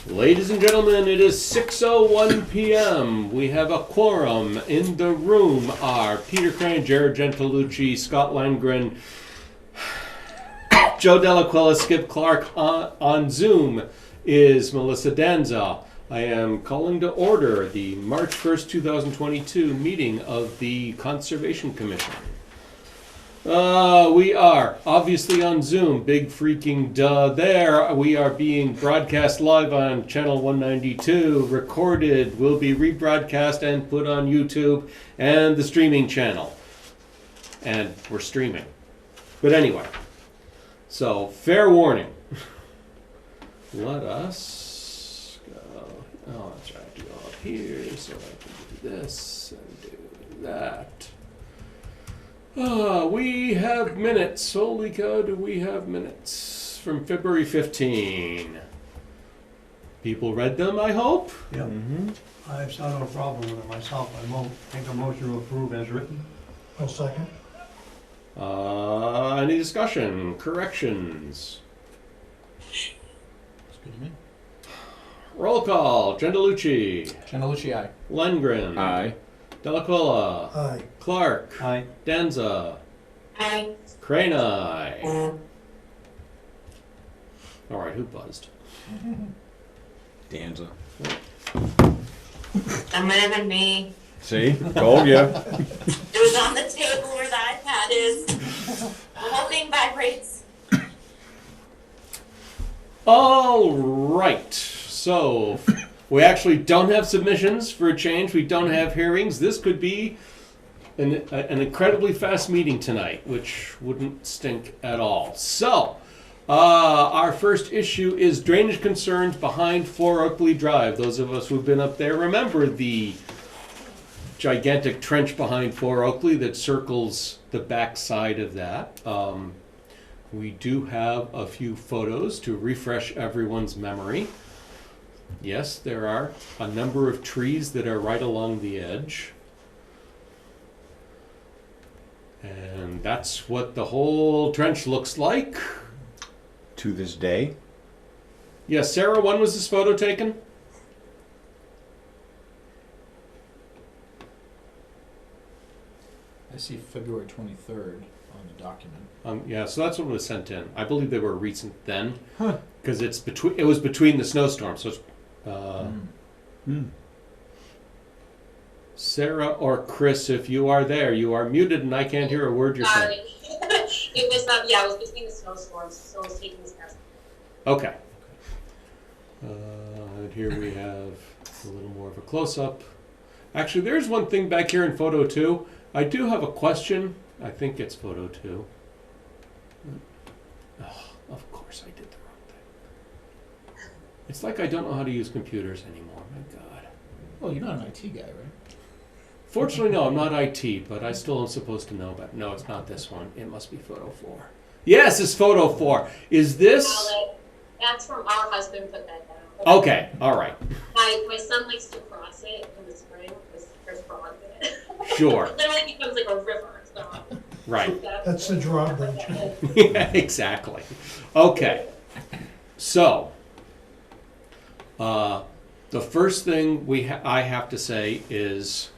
Ladies and gentlemen, it is 6:01 p.m. We have a quorum. In the room are Peter Crane, Jared Gentilucci, Scott Langren, Joe Delaquila, Skip Clark. On Zoom is Melissa Danza. I am calling to order the March 1st, 2022 meeting of the Conservation Commission. We are obviously on Zoom, big freaking duh there. We are being broadcast live on channel 192, recorded, will be rebroadcast and put on YouTube and the streaming channel. And we're streaming. But anyway, so fair warning. Let us go. Oh, that's right, do all up here so I can do this and do that. We have minutes. Holy cow, do we have minutes from February 15. People read them, I hope? Yep. I saw no problem with it myself. I make a motion to approve as written. I'll second. Any discussion? Corrections? It's good to me. Roll call. Gendelucci. Gendelucci, aye. Lengren. Aye. Delaquila. Aye. Clark. Aye. Danza. Aye. Crane. Aye. All right, who buzzed? Danza. That might have been me. See? Told ya. It was on the table where the iPad is. The whole thing vibrates. All right. So we actually don't have submissions for a change. We don't have hearings. This could be an incredibly fast meeting tonight, which wouldn't stink at all. So our first issue is drainage concerns behind 4 Oakley Drive. Those of us who've been up there remember the gigantic trench behind 4 Oakley that circles the back side of that. We do have a few photos to refresh everyone's memory. Yes, there are a number of trees that are right along the edge. And that's what the whole trench looks like. To this day. Yes, Sarah, when was this photo taken? I see February 23rd on the document. Yeah, so that's what was sent in. I believe they were recent then, Huh. because it was between the snowstorms. So it's, Sarah or Chris, if you are there, you are muted and I can't hear a word you're saying. It was between the snowstorms, so it was taking this past. Okay. And here we have a little more of a close-up. Actually, there's one thing back here in photo 2. I do have a question. I think it's photo 2. Oh, of course I did the wrong thing. It's like I don't know how to use computers anymore. My God. Well, you're not an IT guy, right? Fortunately, no, I'm not IT, but I still am supposed to know about it. No, it's not this one. It must be photo 4. Yes, it's photo 4. Is this... That's from our husband put that down. Okay, all right. My son likes to cross it in the spring because there's frogs in it. Sure. It literally becomes like a river. So Right. That's the drawbridge. Yeah, exactly. Okay. So, the first thing I have to say is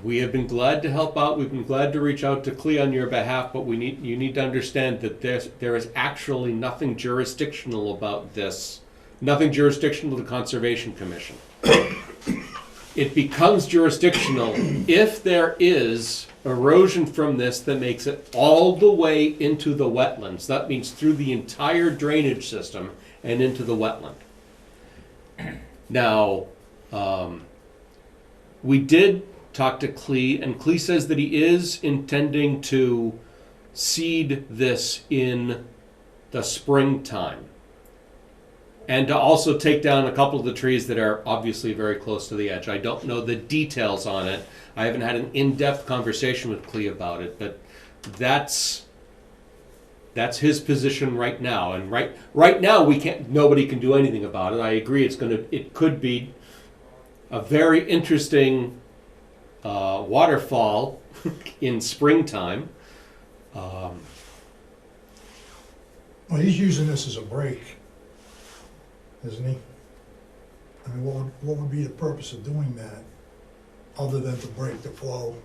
we have been glad to help out. We've been glad to reach out to Clea on your behalf, but you need to understand that there is actually nothing jurisdictional about this. Nothing jurisdictional to the Conservation Commission. It becomes jurisdictional if there is erosion from this that makes it all the way into the wetlands. That means through the entire drainage system and into the wetland. Now, we did talk to Clee, and Clee says that he is intending to seed this in the springtime. And to also take down a couple of the trees that are obviously very close to the edge. I don't know the details on it. I haven't had an in-depth conversation with Clee about it, but that's his position right now. And right now nobody can do anything about it. I agree it could be a very interesting waterfall in springtime. Well, he's using this as a break, isn't he? I mean, what would be the purpose of doing that, other than to break the flow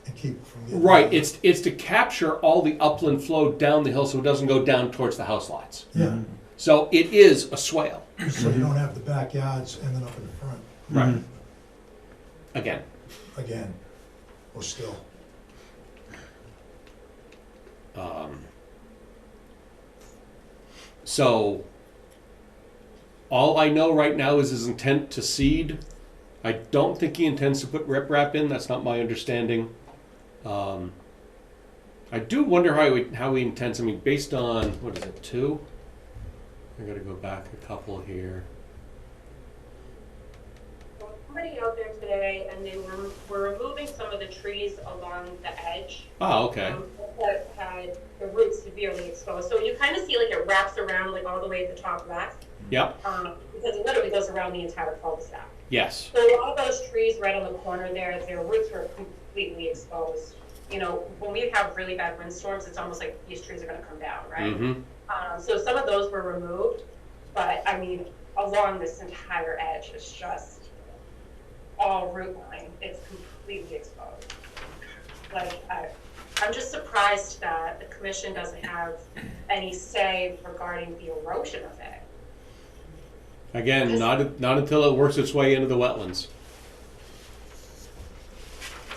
and keep it from getting? Right, it's to capture all the upland flow down the hill so it doesn't go down towards the house lots. Yeah, So it is a swale, so you don't have the backyards ending up in the front, right? Again, again, or still. So all I know right now is his intent to seed. I don't think he intends to put riprap in. That's not my understanding. I do wonder how he intends. I mean, based on what is it, 2? I got to go back a couple here. Somebody out there today, and they were removing some of the trees along the edge. Oh, okay. That had the roots severely exposed. So you kind of see like it wraps around like all the way at the top left, Yep. because it literally goes around the entire cul-de-sac. Yes. So a lot of those trees right on the corner there, their roots were completely exposed. You know, when we have really bad windstorms, it's almost like these trees are going to come down, right? Mm-hmm. So some of those were removed, but I mean, along this entire edge, it's just all root line. It's completely exposed. Like, I'm just surprised that the commission doesn't have any say regarding the erosion of it. Again, not until it works its way into the wetlands.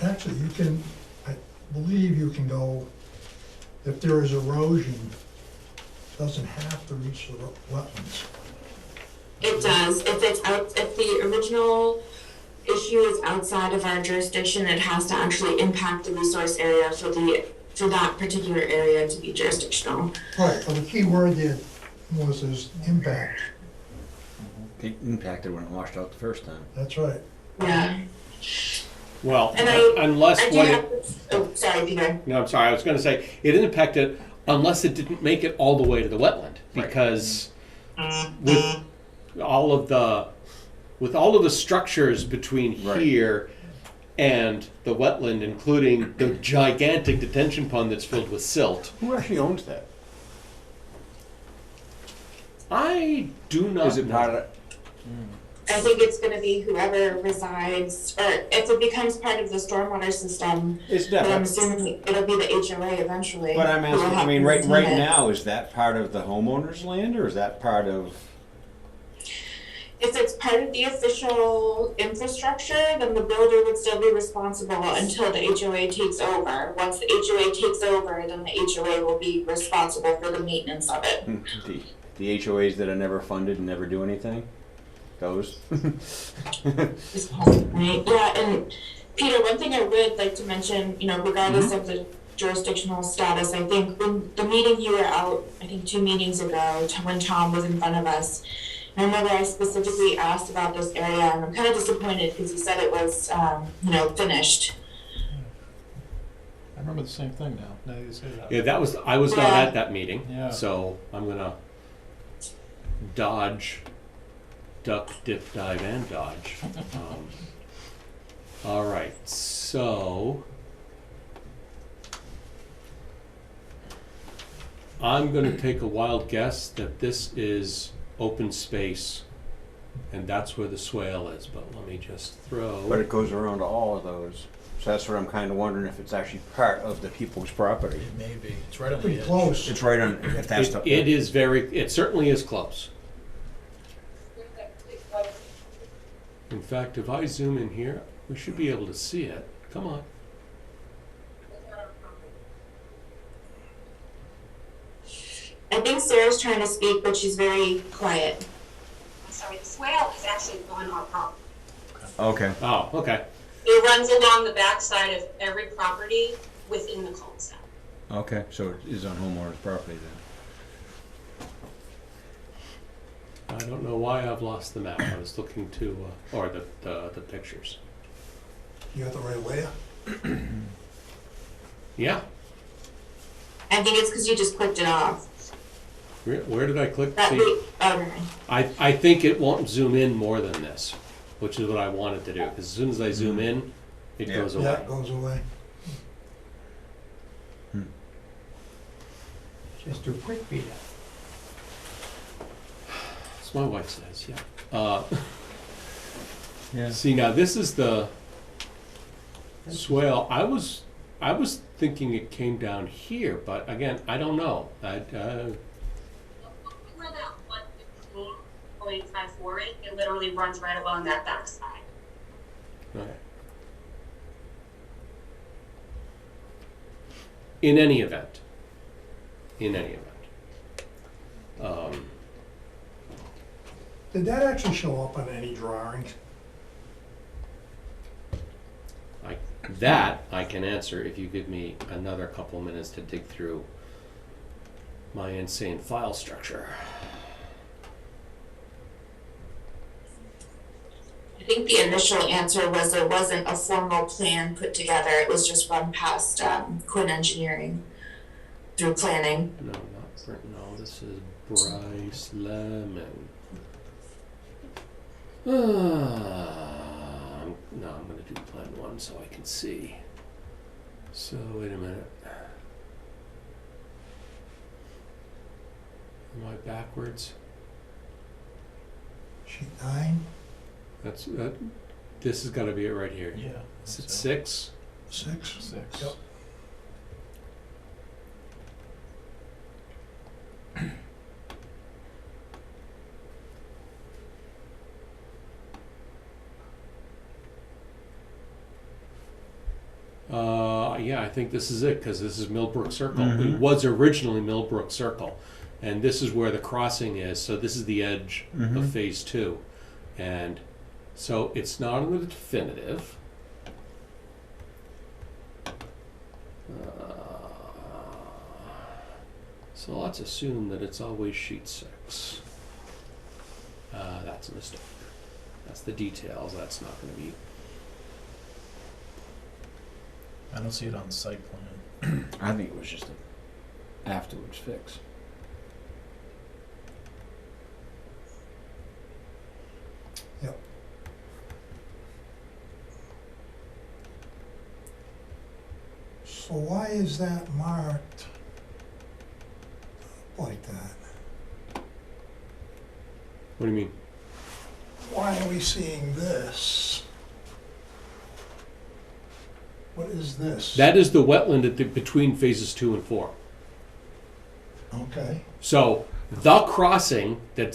Actually, you can, I believe you can go, if there is erosion, doesn't have to reach the wetlands. It does. If it's out, if the original issue is outside of our jurisdiction, it has to actually impact the resource area for that particular area to be jurisdictional. Right, well, the key word there was is impact, It impacted when it washed out the first time. that's right. Yeah. Well, And I unless do what have it, to, oh, sorry, Peter. no, I'm sorry. I was going to say it impacted unless it didn't make it all the way to the wetland, because with all of the structures between Right. here and the wetland, including the gigantic detention pond that's filled with silt, Who actually owns that? I do not. Is it know. part of? I think it's going to be whoever resides, or if it becomes part of the stormwater system, It's but I'm definitely. assuming it'll be the HOA eventually. But I'm who will asking. I have mean, to right maintain it. now, is that part of the homeowner's land, or is that part of? If it's part of the official infrastructure, then the builder would still be responsible until the HOA takes over. Once the HOA takes over, then the HOA will be responsible for the maintenance of it. The HOAs that are never funded and never do anything? Those? Right, yeah, and Peter, one thing I would like to mention, you know, regardless of the jurisdictional status, I think when the meeting you were out, I think 2 meetings ago, when Tom was in front of us, I remember I specifically asked about this area, and I'm kind of disappointed because he said it was, finished. I remember the same thing now. Now you say that. Yeah, I was not Yeah. at that meeting, Yeah. so I'm gonna duck, dip, dive, and dodge. All right, so I'm gonna take a wild guess that this is open space, and that's where the swale is. But let me just throw. But it goes around to all of those. So that's what I'm kind of wondering, if it's actually part of the people's property. It may be. It's right on the Pretty edge. close. It's right on. If that's the. It certainly is close. In fact, if I zoom in here, we should be able to see it. Come on. I think Sarah's trying to speak, but she's very quiet. I'm sorry, the swale is actually on our property. Okay. Oh, okay. It runs along the backside of every property within the cul-de-sac. Okay. So it is on homeowner's property then. I don't know why I've lost the map. I was looking to, or the pictures. You got the right layer? Yeah. I think it's because you just clicked it off. Where did I click? That See, okay. I think it won't zoom in more than this, which is what I wanted to do. Because as soon as I zoom in, it Yeah. goes away. Yeah, it goes away. Just too quick, Peter. As my wife says, yeah. Yeah. See, now this is the swale. I was thinking it came down here, but again, I don't know. Where that 115.54 is, it literally runs right along that backside. Okay. In any event, Did that actually show up on any drawings? that I can answer if you give me another couple minutes to dig through my insane file structure. I think the initial answer was there wasn't a formal plan put together, it was just run past Quinn Engineering through planning. No, not Britnell. This is Bryce Lemon. No, I'm going to do plan 1 so I can see. So, wait a minute. Am I backwards? Sheet 9, This has got to be it right here. Yeah. Is it so 6? 6? 6. Yep. Yeah, I think this is it because this is Millbrook Circle. Mhm. It was originally Millbrook Circle, and this is where the crossing is. So this is the edge Mhm. of Phase 2, and so it's not in the definitive. So let's assume that it's always sheet 6. That's a mistake. That's the details. That's not going to be. I don't see it on the site plan. I think it was just an afterwards fix. Yep. So why is that marked like that? What do you mean? Why are we seeing this? What is this? That is the wetland between phases 2 and 4. Okay, So the crossing that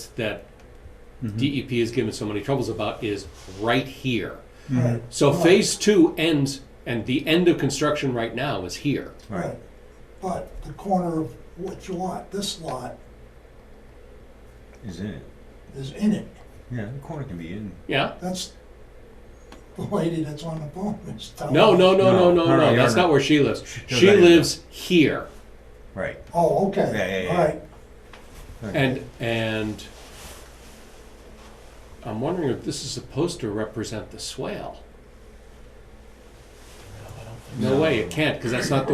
Mhm. DEP has given so many troubles about is right here. right. So Right. phase 2 ends, and the end of construction right now is here. Right, but the corner of what you want, this lot Is in it. is in it. Yeah, the corner can be in. Yeah? That's the lady that's on the phone is telling No, us. no, no, no, no, No, no. no, That's no. not where she lives. No, She that is lives here. Right. Oh, okay, Yeah. all right. And I'm wondering if this is supposed to represent the swale. No, I don't think No No. way, it can't, because that's not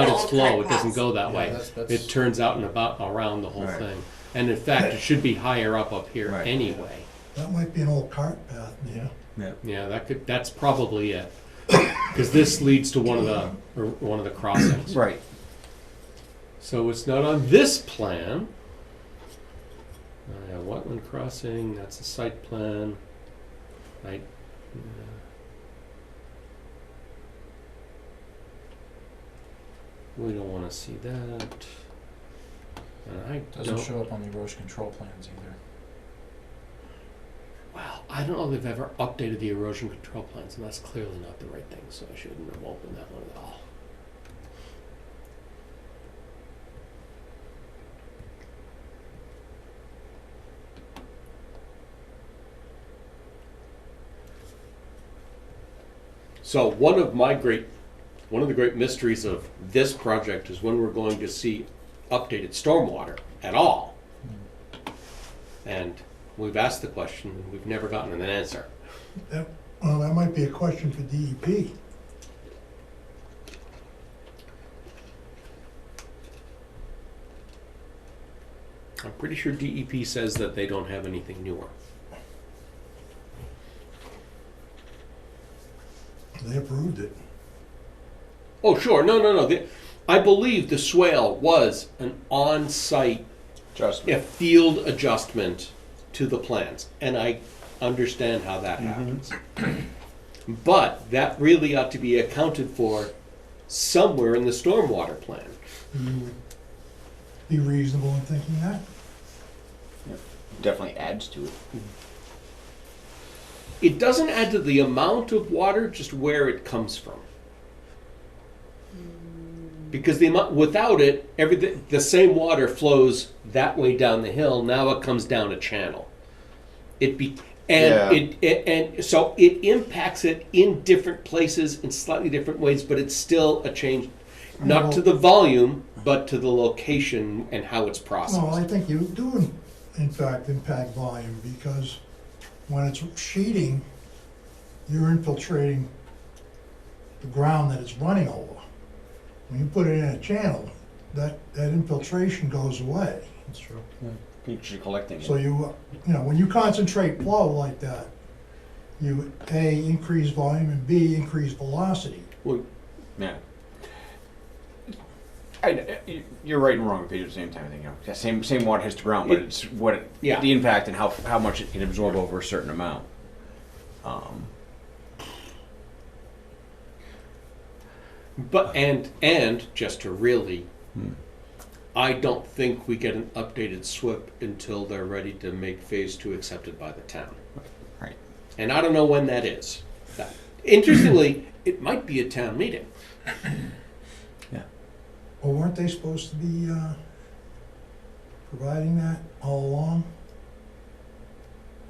its flow. It doesn't go that way. It turns out and about around the whole Right. thing. And in fact, it should be higher up here Right. anyway. That might be an old cart path, yeah. Yeah. Yeah, that's probably it. Because this leads to one of the crossings. Right. So it's not on this plan. Yeah, wetland crossing, that's the site plan. Right. We don't want to see that. And I Doesn't don't. show up on the erosion control plans either. Well, I don't know if they've ever updated the erosion control plans, and that's clearly not the right thing, so I shouldn't have opened that one at all. So one of the great mysteries of this project is when we're going to see updated stormwater at all. And we've asked the question, and we've never gotten an answer. Well, that might be a question for E DEP. I'm pretty sure DEP says that they don't have anything newer. They approved it. Oh, sure. No. I believe the swale was an on-site Just. field adjustment to the plans. And I understand how that happens. But that really ought to be accounted for somewhere in the stormwater plan. You would be reasonable in thinking that? Definitely adds to it. It doesn't add to the amount of water, just where it comes from. Because the amount, without it, everything, the same water flows that way down the hill. Now it comes down a channel. And so it impacts it in different places in slightly different ways, but it's still a change, not to the volume, but to the location and how it's processed. No, I think you do in fact impact volume, because when it's sheeting, you're infiltrating the ground that it's running over. When you put it in a channel, that infiltration goes away. That's true. You're actually collecting it. So you know, when you concentrate flow like that, you A, increase volume, and B, increase velocity. Well, Yeah. You're right and wrong, Peter, at the same time. I think, same water hits the ground, but it's the impact and how much it can absorb over a certain amount. But and just to really, I don't think we get an updated SWIP until they're ready to make phase 2 accepted by the town. Right. And I don't know when that is. Interestingly, it might be a town meeting. Well, weren't they supposed to be providing that all along?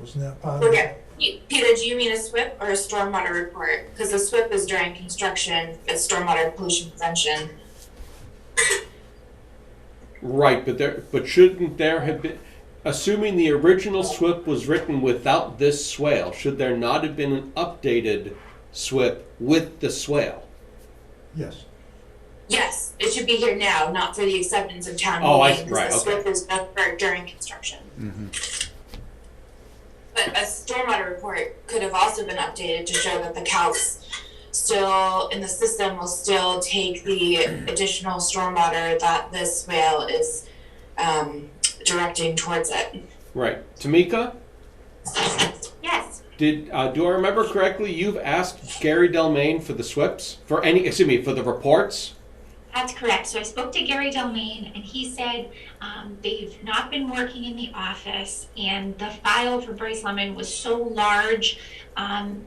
Wasn't that part of Okay. it? Peter, do you mean a SWIP or a stormwater report? Because the SWIP is during construction, it's stormwater pollution prevention. Right, but shouldn't there have been, assuming the original SWIP was written without this swale, should there not have been an updated SWIP with the swale? Yes. Yes, it should be here now, not for the acceptance of town Oh, meeting. right, The okay. SWIP is done for during construction. But a stormwater report could have also been updated to show that the calcs still in the system will still take the additional stormwater that this swale is directing towards it. Right. Tamika, Yes. do I remember correctly, you've asked Gary Delmain for the SWIPs, for the reports? That's correct. So I spoke to Gary Delmain, and he said they've not been working in the office, and the file for Bryce Lemon was so large,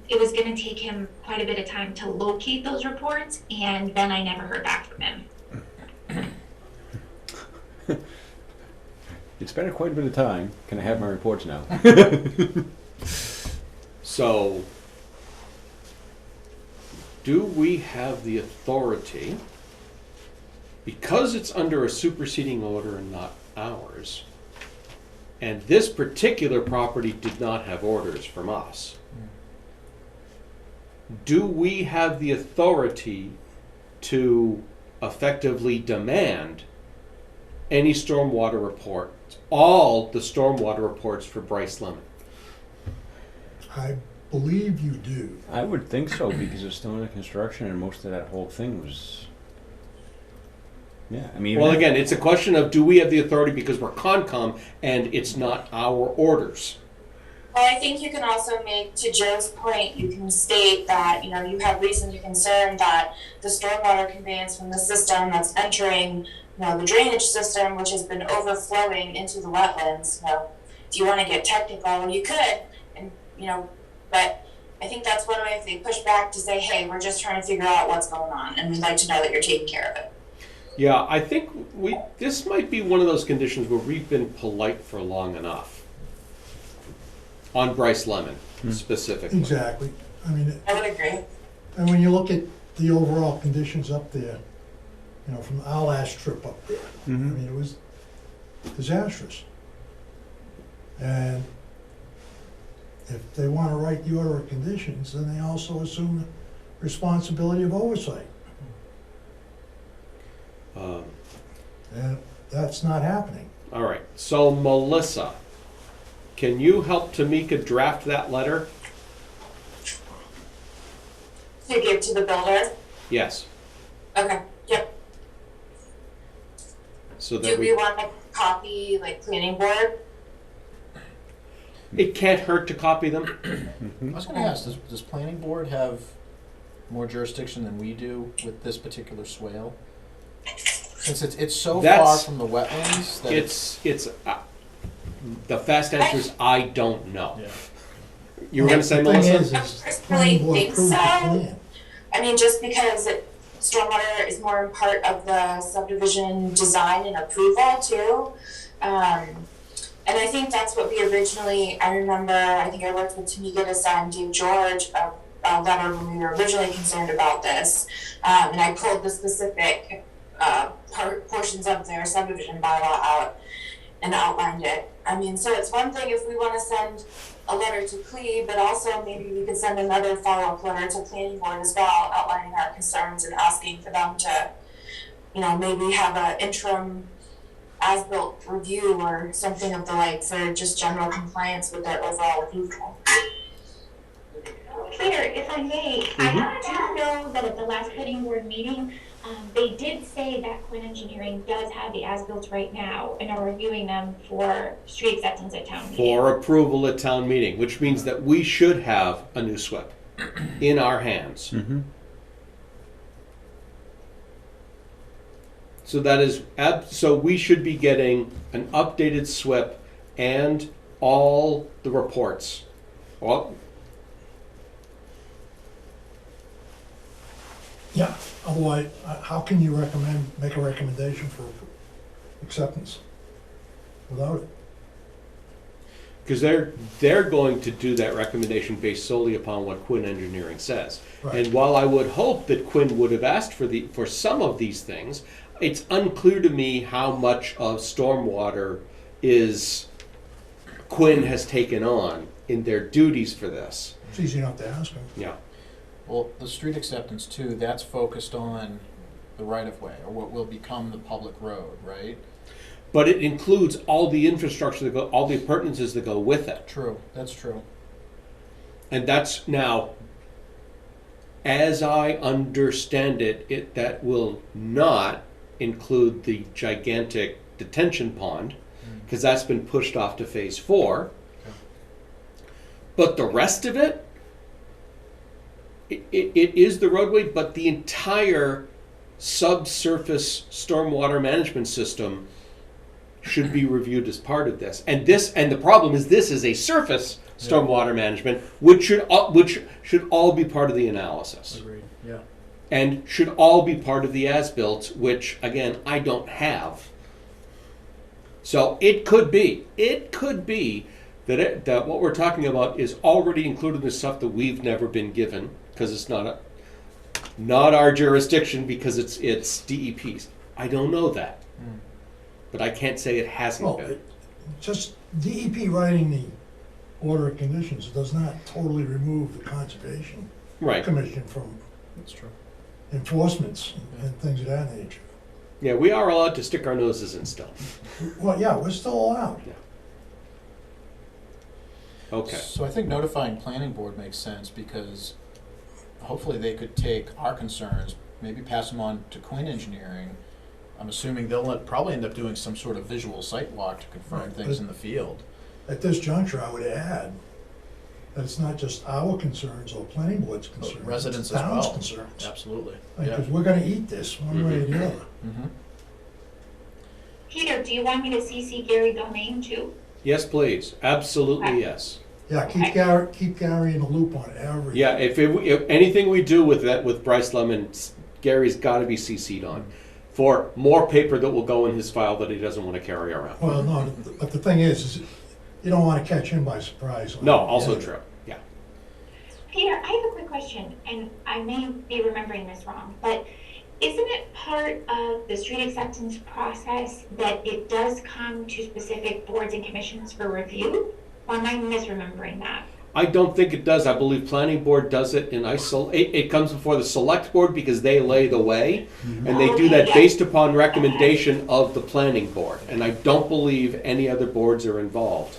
it was going to take him quite a bit of time to locate those reports, and then I never heard back from him. It's been quite a bit of time. Can I have my reports now? So, do we have the authority, because it's under a superseding order and not ours, and this particular property did not have orders from us, do we have the authority to effectively demand any stormwater reports, all the stormwater reports for Bryce Lemon? I believe you do. I would think so, because it's still under construction and most of that whole thing was... Yeah, I mean... Well, again, it's a question of, do we have the authority because we're Concom and it's not our orders? Well, I think you can also make, to Joe's point, you can state that, you have reason to concern that the stormwater conveyance from the system that's entering, the drainage system, which has been overflowing into the wetlands, do you want to get technical? You could, and, but I think that's one way if they push back to say, hey, we're just trying to figure out what's going on, and we'd like to know that you're taking care of it. Yeah, I think this might be one of those conditions where we've been polite for long enough. On Bryce Lemon, specifically. Exactly. I mean, I would agree. and when you look at the overall conditions up there, from our last trip up there, I mean, it was disastrous. And if they want to write the order of conditions, then they also assume the responsibility of oversight. And that's not happening. All right, so Melissa, can you help Tamika draft that letter? To give to the builder? Yes, Okay, yep. so Do that we want a copy, planning board? It can't hurt to copy them. I was gonna ask, does planning board have more jurisdiction than we do with this particular swale? Since it's so far That's- from the wetlands that The fast answer is I don't know. Yeah. You were gonna say, The thing Melissa? is, I planning personally board think approved the so. plan. I mean, just because stormwater is more part of the subdivision design and approval too. And I think that's what we originally, I remember, I think I worked with Tamika and Dave George, a letter when we were originally concerned about this. And I pulled the specific portions of their subdivision bylaw out and outlined it. I mean, so it's one thing if we want to send a letter to Cleve, but also maybe we could send another follow-up letter to planning board as well, outlining our concerns and asking for them to, maybe have an interim as-built review or something of the like for just general compliance with their overall approval. Peter, if I may, I do know that at the last planning board meeting, they did say that Quinn Engineering does have the as-built right now and are reviewing them for street acceptance at town meeting. For approval at town meeting, which means that we should have a new SWIP in our hands. So that is, so we should be getting an updated SWIP and all the reports. Well, Yeah, otherwise, how can you make a recommendation for acceptance without it? because they're going to do that recommendation based solely upon what Quinn Engineering says. Right. And while I would hope that Quinn would have asked for some of these things, it's unclear to me how much of stormwater is Quinn has taken on in their duties for this. It's easy enough to ask them. Yeah. Well, the street acceptance too, that's focused on the right-of-way, or what will become the public road, right? But it includes all the infrastructure all the appurtenances that go with it. True, that's true. And that's now, as I understand it, that will not include the gigantic detention pond, because that's been pushed off to phase 4. Okay. But the rest of it, it is the roadway, but the entire subsurface stormwater management system should be reviewed as part of this. And the problem is this is a surface stormwater management, which should all be part of the analysis. Agreed, yeah. And should all be part of the as-built, which again I don't have. So it could be that what we're talking about is already included in the stuff that we've never been given, because it's not our jurisdiction, because it's DEP's. I don't know that, but I can't say it hasn't Well, been. just DEP writing the order of conditions does not totally remove the Conservation Right. Commission from That's true. enforcements and things of that nature. Yeah, we are allowed to stick our noses in stuff. Well, yeah, we're still allowed. Okay. So I think notifying planning board makes sense, because hopefully they could take our concerns, maybe pass them on to Quinn Engineering. I'm assuming they'll probably end up doing some sort of visual site walk to confirm Right, things but- in the field. At this juncture, I would add that it's not just our concerns or planning board's concerns. Residents it's as town's well. concerns. Absolutely. Because we're gonna eat this one way or the other. Mm-hmm. Peter, do you want me to CC Gary Domain too? Yes, please. Absolutely, Okay. yes. Yeah, keep Gary in the loop on everything. Yeah, if anything we do with that, with Bryce Lemon, Gary's got to be CC'd on for more paper that will go in his file that he doesn't want to carry around. Well, no, but the thing is you don't wanna catch him by surprise. No, also Yeah. true. Yeah. Peter, I have a quick question, and I may be remembering this wrong, but isn't it part of the street acceptance process that it does come to specific boards and commissions for review? Or am I misremembering that? I don't think it does. I believe planning board does it in it comes before the select board because they lay the way, and they do that based upon recommendation of the planning board. And I don't believe any other boards are involved.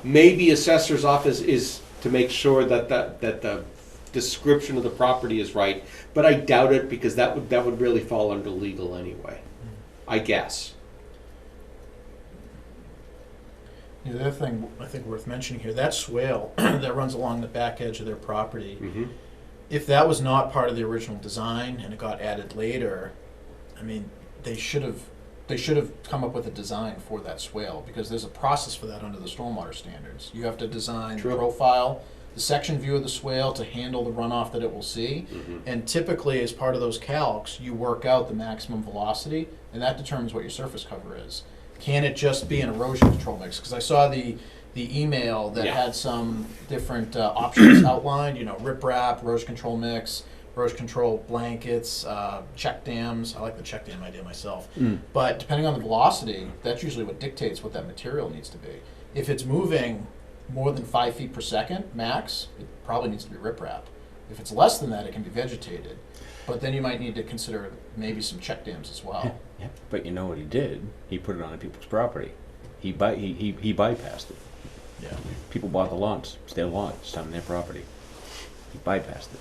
Maybe assessor's office is to make sure that the description of the property is right, but I doubt it, because that would really fall under legal anyway. I guess. The other thing I think worth mentioning here, that swale that runs along the back edge of their property, Mhm. if that was not part of the original design and it got added later, I mean, they should have come up with a design for that swale, because there's a process for that under the stormwater standards. You have to design the True. profile, the section view of the swale to handle the runoff that it will see. Mhm. And typically, as part of those calcs, you work out the maximum velocity, and that determines what your surface cover is. Can it just be an erosion control mix? Because I saw the email that Yeah. had some different options outlined, riprap, erosion control mix, erosion control blankets, check dams. I like the check dam idea myself. But depending on the velocity, that's usually what dictates what that material needs to be. If it's moving more than 5 feet per second max, it probably needs to be riprap. If it's less than that, it can be vegetated. But then you might need to consider maybe some check dams as well. Yeah, but you know what he did? He put it on people's property. He bypassed it. Yeah. People bought the lots. It's their lot. It's on their property. He bypassed it,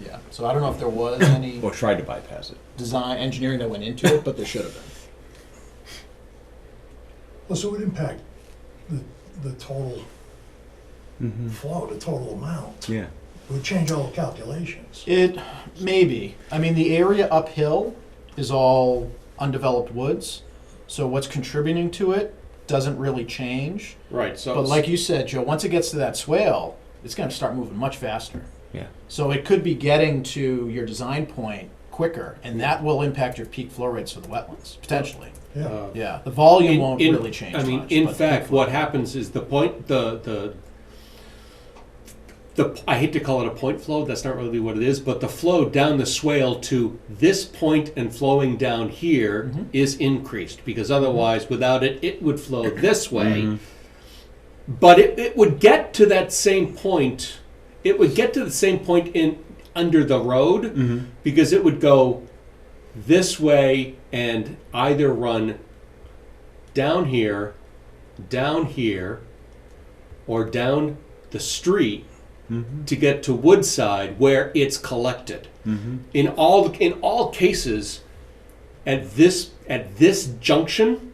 Yeah. So I don't know if there was any or tried to bypass it. design engineering that went into it, but there should have been. Plus, it would impact the total flow, the total amount. Yeah. It would change all the calculations. It maybe. I mean, the area uphill is all undeveloped woods, so what's contributing to it doesn't really change. Right, so. But like you said, Joe, once it gets to that swale, it's going to start moving much faster. Yeah. So it could be getting to your design point quicker, and that will impact your peak flow rates for the wetlands, potentially. Yeah. Yeah, the volume won't really change I mean, much, in but the fact, peak flow- what happens is the point, I hate to call it a point flow, that's not really what it is, but the flow down the swale to this point and flowing down here is increased, because otherwise, without it, it would flow this way. But it would get to that same point, it would get to the same point under the road, because it would go this way and either run down here, or down the street to get to Woodside where it's collected. In all cases, at this junction,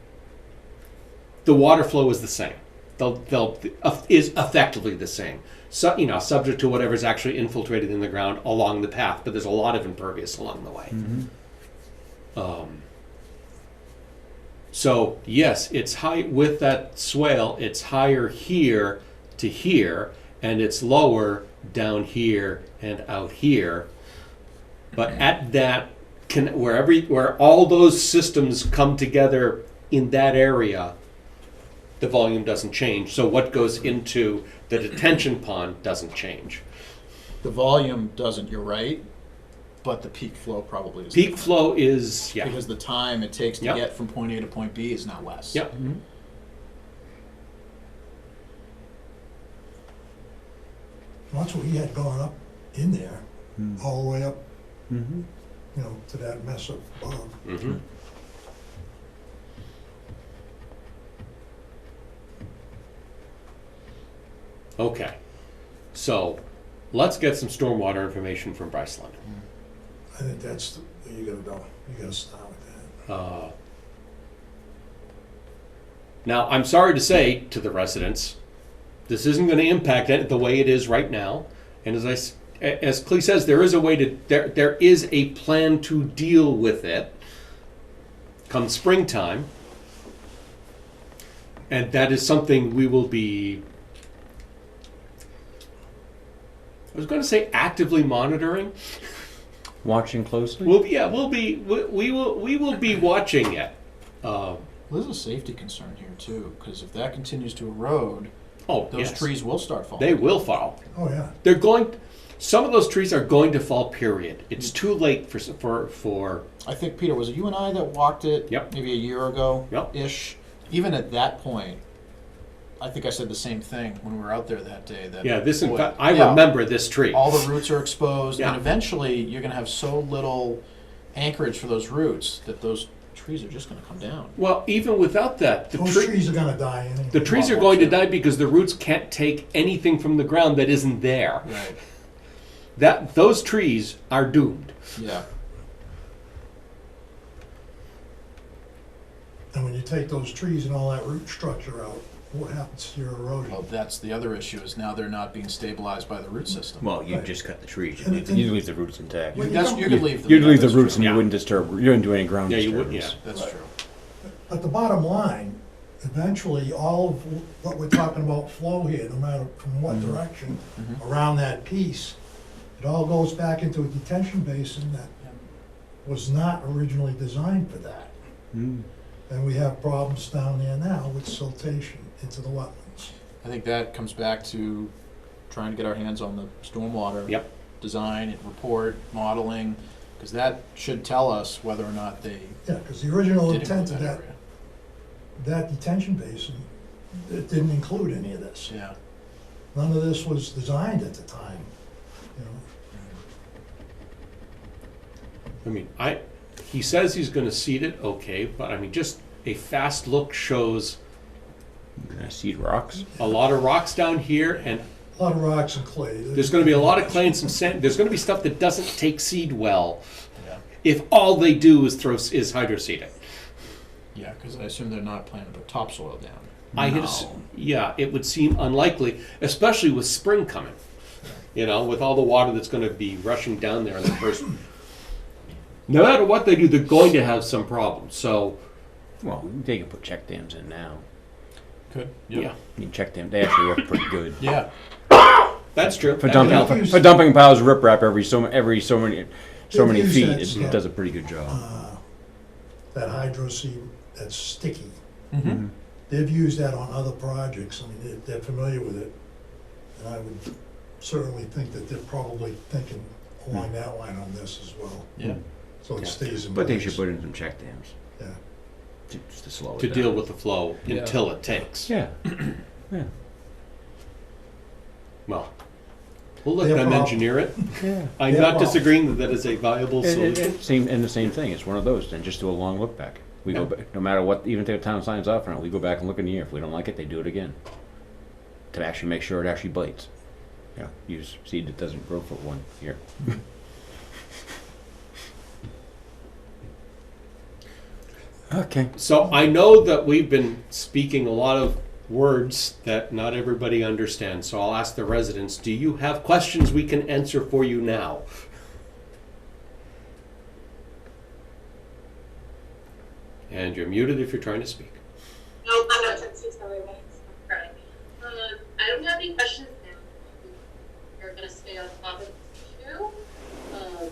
the water flow is the same. Is effectively the same. So, subject to whatever's actually infiltrated in the ground along the path, but there's a lot of impervious along the way. So yes, it's high with that swale. It's higher here to here, and it's lower down here and out here. But at that, where all those systems come together in that area, the volume doesn't change. So what goes into the detention pond doesn't change. The volume doesn't, you're right, but the peak flow probably is. Peak different. flow is, yeah. Because the time it takes to Yep. get from point A to point B is now less. Yep. That's what he had going up in there, all the way up, to that mess up above. Mhm. Okay, so let's get some stormwater information from Bryceland. I think that's, you gotta go, you gotta start with that. Now, I'm sorry to say to the residents, this isn't going to impact it the way it is right now. And as Clee says, there is a way to, there is a plan to deal with it come springtime. And that is something we will be, I was going to say actively monitoring. Watching closely. We will be watching it. There's a safety concern here too, because if that continues to erode, Oh, those yes. trees will start falling. They will fall. Oh, yeah. Some of those trees are going to fall, period. It's too late for I think, Peter, was it you and I that walked it Yep. maybe a year ago? Yep. Ish. Even at that point, I think I said the same thing when we were out there that day. That boy, I yeah, remember this tree. all the roots are exposed, Yeah. and eventually you're going to have so little anchorage for those roots that those trees are just going to come down. Well, even without that, Those trees are gonna die anyway. the trees are going to die because the roots can't take anything from the ground that isn't there. Right. Those trees are doomed. Yeah. And when you take those trees and all that root structure out, what happens to your erosion? Well, that's the other issue, is now they're not being stabilized by the root system. Well, you Right. just cut the trees. And- You leave the roots intact. Well, You could leave them. You'd leave the that's roots true. and you wouldn't disturb, you wouldn't do any ground Yeah, you disturbance. would, yeah. That's Right. true. But the bottom line, eventually, all of what we're talking about flow here, no matter from what direction, Mhm. around that piece, it all goes back into a detention basin that was not originally designed for that. Mm. And we have problems down there now with siltation into the wetlands. I think that comes back to trying to get our hands on the stormwater. Yep. Design, report, modeling, because that should tell us whether or not they Yeah, because the original did intent improve of that that, area. that detention basin, it didn't include any of this. Yeah. None of this was designed at the time, you know. I mean, he says he's gonna seed it, okay, but I mean, just a fast look shows Seed rocks. a lot of rocks down here, and A lot of rocks and clay. there's gonna be a lot of clay and some sand. There's gonna be stuff that doesn't take seed well Yeah. if all they do is hydroseed it. Yeah, because I assume they're not planning to put topsoil down. Yeah, it would seem unlikely, especially with spring coming. You know, with all the water that's gonna be rushing down there in the first. No matter what they do, they're going to have some problems, so, Well, they can put check dams in now. Could. yeah, I mean, check dams, they actually work pretty good. Yeah. that's true. For That can help. dumping, for dumping piles of riprap every so many They've used feet, that it stuff. does a pretty good job. That hydro seed that's sticky. Mm-hmm. They've used that on other projects. I mean, they're familiar with it. And I would certainly think that they're probably thinking along that line on this as well. Yeah. So it stays in But they place. should put in some check dams, Yeah. just to slow it To down. deal with the flow Yeah. until it takes. Yeah, yeah, Well, we'll let Their them problem. engineer it. yeah. I'm Their not problem. disagreeing that that is a viable solution. And the same thing, it's one of those, then just do a long look back. We go Yeah. back, no matter what, even if the town signs off on it, we go back and look in the year. If we don't like it, they do it again. To actually make sure it actually bites. Yeah, use seed that doesn't grow for 1 year. Okay. So I know that we've been speaking a lot of words that not everybody understands, so I'll ask the residents, do you have questions we can answer for you now? And you're muted if you're trying to speak. No, I'm not. Right. I don't have any questions now. We're gonna stay on top of this issue.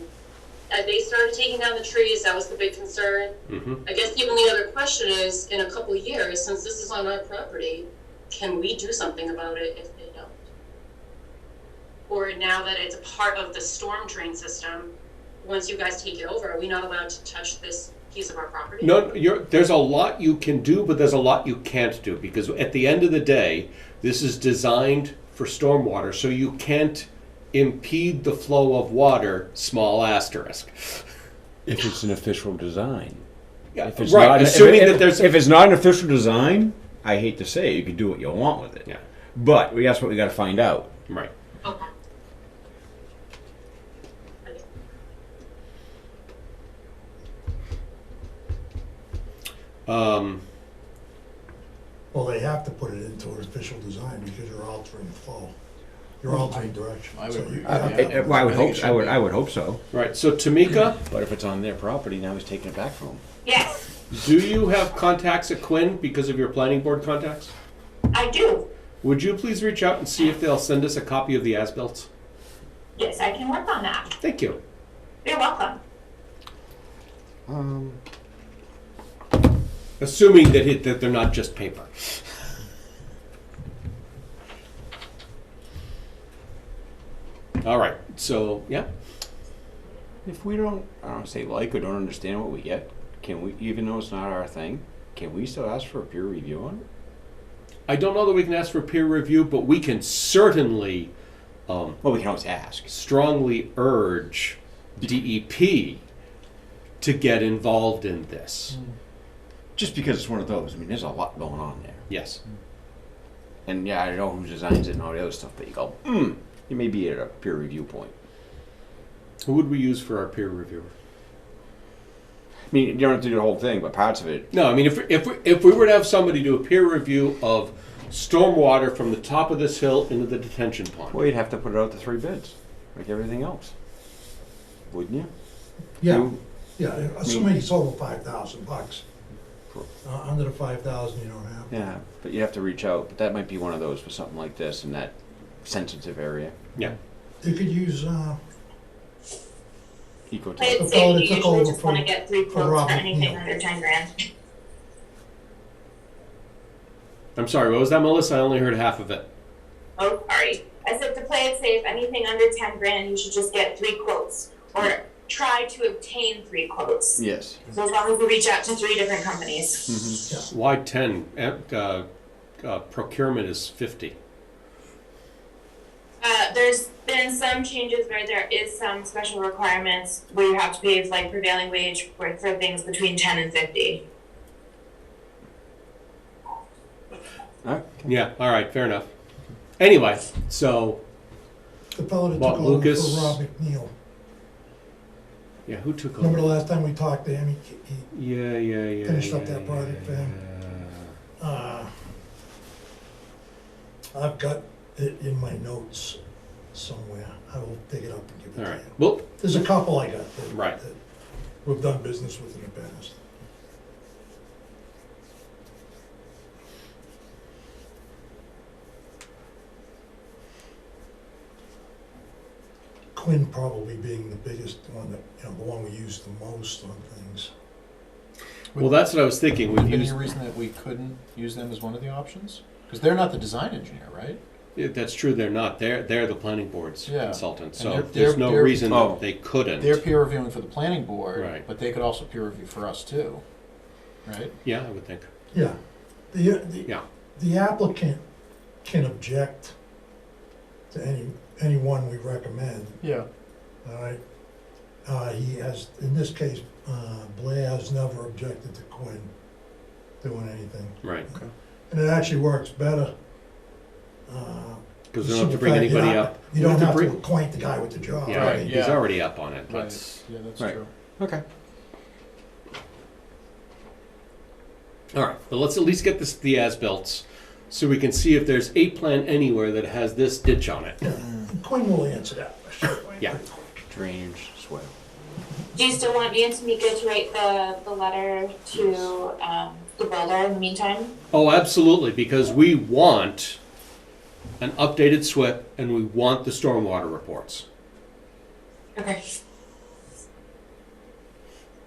As they started taking down the trees, that was the big concern. Mm-hmm. I guess even the other question is, in a couple of years, since this is on our property, can we do something about it if they don't? Or now that it's a part of the storm drain system, once you guys take it over, are we not allowed to touch this piece of our property? No, there's a lot you can do, but there's a lot you can't do, because at the end of the day, this is designed for stormwater, so you can't impede the flow of water, small asterisk. If it's an official design. Yeah, If it's right, not, assuming if, that there's... if it's not an official design, I hate to say it, you can do what you want with it. Yeah, But that's what we got to find out. right. Okay. Well, they have to put it into an official design because you're altering flow. You're altering direction. I would So agree. you I- have to- Well, I would I think hope. it should I would. be. I would hope so. Right, so Tamika, But if it's on their property, now he's taking it back from them. Yes, do you have contacts at Quinn because of your planning board contacts? I do. Would you please reach out and see if they'll send us a copy of the as-built? Yes, I can work on that. Thank you. You're welcome. Assuming that they're not just paper. All right, so, yeah. If we don't, I don't say like or don't understand what we get, can we, even though it's not our thing, can we still ask for a peer review on it? I don't know that we can ask for peer review, but we can certainly Well, we can always ask. strongly urge DEP to get involved in this. Just because it's one of those. I mean, there's a lot going on there. Yes. And yeah, I know who designs it and all the other stuff, but you go, you may be at a peer review point. Who would we use for our peer reviewer? I mean, you don't have to do the whole thing, but parts of it. No, I mean, if we were to have somebody do a peer review of stormwater from the top of this hill into the detention pond. Well, you'd have to put it out to 3 bids, like everything else, wouldn't you? Yeah, You- yeah, assuming it's over $5,000. Under the 5,000, you don't have. Yeah, but you have to reach out, but that might be one of those for something like this in that sensitive area. Yeah. You could use, Ecotech. I'd The say fellow you that took usually over just wanna from- get 3 from quotes for Robert anything Mcneil. under 10 grand. I'm sorry, what was that, Melissa? I only heard half of it. Oh, sorry. I said to play it safe, anything under 10 grand, you should just get 3 quotes, or try to obtain 3 quotes. Yes. So as long as you reach out to 3 different companies. Mm-hmm. Why 10? Procurement is 50. There's been some changes where there is some special requirements where you have to pay like prevailing wage for things between 10 and 50. Yeah, all right, fair enough. Anyway, so, The fellow that What, took over Lucas? for Rob McNeil. yeah, who took Remember the over? last time we talked to him, he Yeah. Finished up that project for him. I've got it in my notes somewhere. I will dig it up and give All it right, to you. well, There's a couple I got that, Right. that we've done business with in the past. Quinn probably being the biggest one that, you know, the one we use the most on things. well, that's what I was thinking. Would We've there be used, any reason that we couldn't use them as one of the options? Because they're not the design engineer, right? yeah, that's true, they're not. They're the planning board's Yeah. consultant, And so they're- there's no they're- reason oh. that they couldn't. They're peer reviewing for the planning board, Right. but they could also peer review for us too, right? Yeah, I would think. Yeah. Yeah. The applicant can object to any one we recommend, Yeah. all right? He has, in this case, Blair has never objected to Quinn doing anything. Right, And it actually works better. because we don't have to bring anybody up. You don't have to bring- acquaint the guy with the job. Yeah, Right, right, he's yeah. already up on it. Right. That's, Yeah, that's Right. true. Okay. all right, but let's at least get the as-built, so we can see if there's a plan anywhere that has this ditch on it. Yeah, Quinn will answer that question. Yeah. Drainage, swale. Do you still want me and Tamika to write the letter to the builder in the meantime? Oh, absolutely, because we want an updated SWIP and we want the stormwater reports. Okay.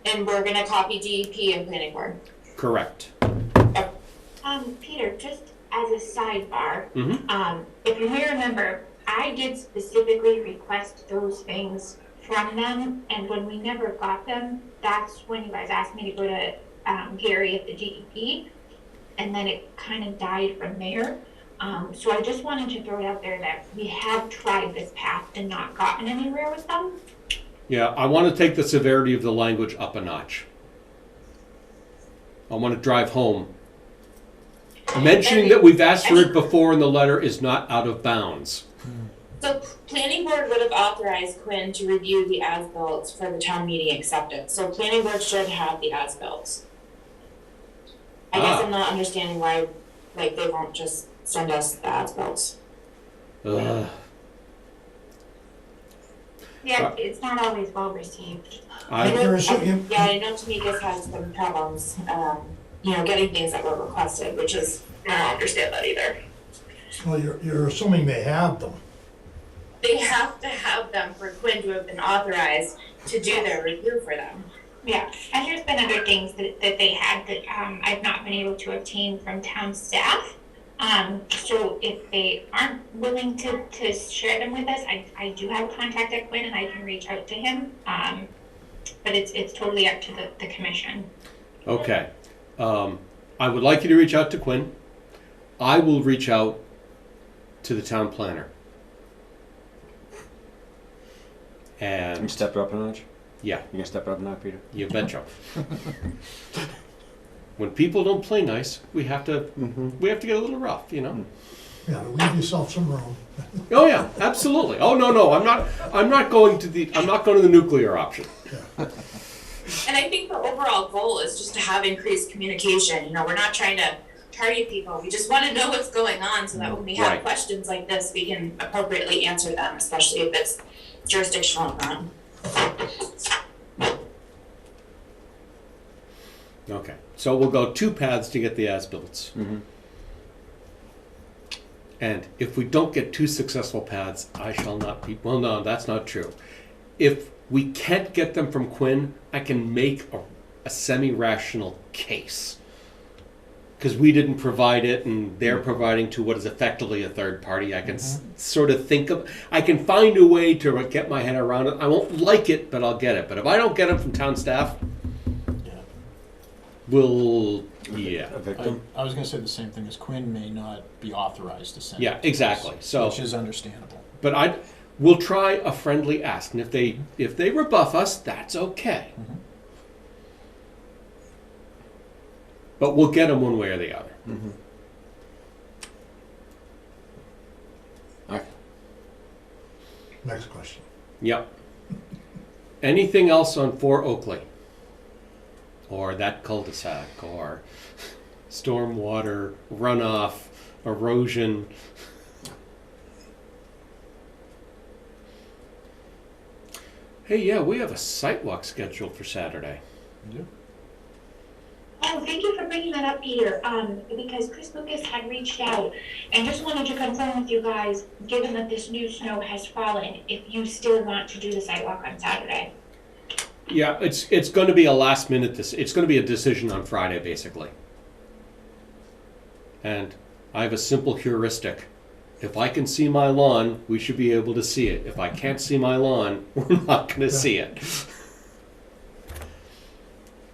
And we're gonna copy DEP and planning board. Correct. Peter, just as a sidebar, Mm-hmm. if you may remember, I did specifically request those things from them, and when we never got them, that's when you guys asked me to go to Gary at the DEP, and then it kind of died from there. So I just wanted to throw it out there that we have tried this path and not gotten anywhere with them. Yeah, I want to take the severity of the language up a notch. I want to drive home. Mentioning that we've asked for it before in the letter is not out of bounds. So planning board would have authorized Quinn to review the as-built for the town meeting acceptance, so planning board should have the as-built. I guess I'm not understanding why, like, they won't just send us the as-built. Ugh. Yeah, it's not always well received. I, There are some- Yeah, I know Tamika's had some problems, getting things that were requested, which is, I don't understand that either. Well, you're assuming they have them. They have to have them for Quinn to have been authorized to do their review for them. Yeah, and there's been other things that they had that I've not been able to obtain from town staff. So if they aren't willing to share them with us, I do have a contact at Quinn and I can reach out to him. But it's totally up to the commission. okay. I would like you to reach out to Quinn. I will reach out to the town planner. You And, step it up a notch? yeah, You gonna step it up a notch, Peter? you betcha. When people don't play nice, we have to get a little rough, you know? Yeah, leave yourself some room. Oh yeah, absolutely. Oh no, I'm not going to the nuclear option. And I think the overall goal is just to have increased communication. We're not trying to party people. We just want to know what's going on so that when we have Right. questions like this, we can appropriately answer them, especially if it's jurisdictional or not. Okay, so we'll go 2 paths to get the as-bills. Mm-hmm. And if we don't get 2 successful paths, I shall not be, well, no, that's not true. If we can't get them from Quinn, I can make a semi-rational case. Because we didn't provide it and they're providing to what is effectively a third party. I can sort of think of, I can find a way to get my head around it. I won't like it, but I'll get it. But if I don't get them from town staff, Yeah. we'll, yeah. A victim? I was gonna say the same thing, as Quinn may not be authorized to send. Yeah, it to us, exactly. So, which is understandable. but we'll try a friendly ask. And if they rebuff us, that's okay. Mhm. But we'll get them one way or the other. Mm-hmm. All right. Next question. Yep. Anything else on 4 Oakley? Or that cul-de-sac? Or stormwater, runoff, erosion? Hey, yeah, we have a site walk scheduled for Saturday. Yeah. Oh, thank you for bringing that up, Peter, because Chris Lucas had reached out and just wanted to confirm with you guys, given that this new snow has fallen, if you still want to do the sidewalk on Saturday. Yeah, it's going to be a last minute, it's going to be a decision on Friday, basically. And I have a simple heuristic. If I can see my lawn, we should be able to see it. If I can't see my lawn, we're not going to see it.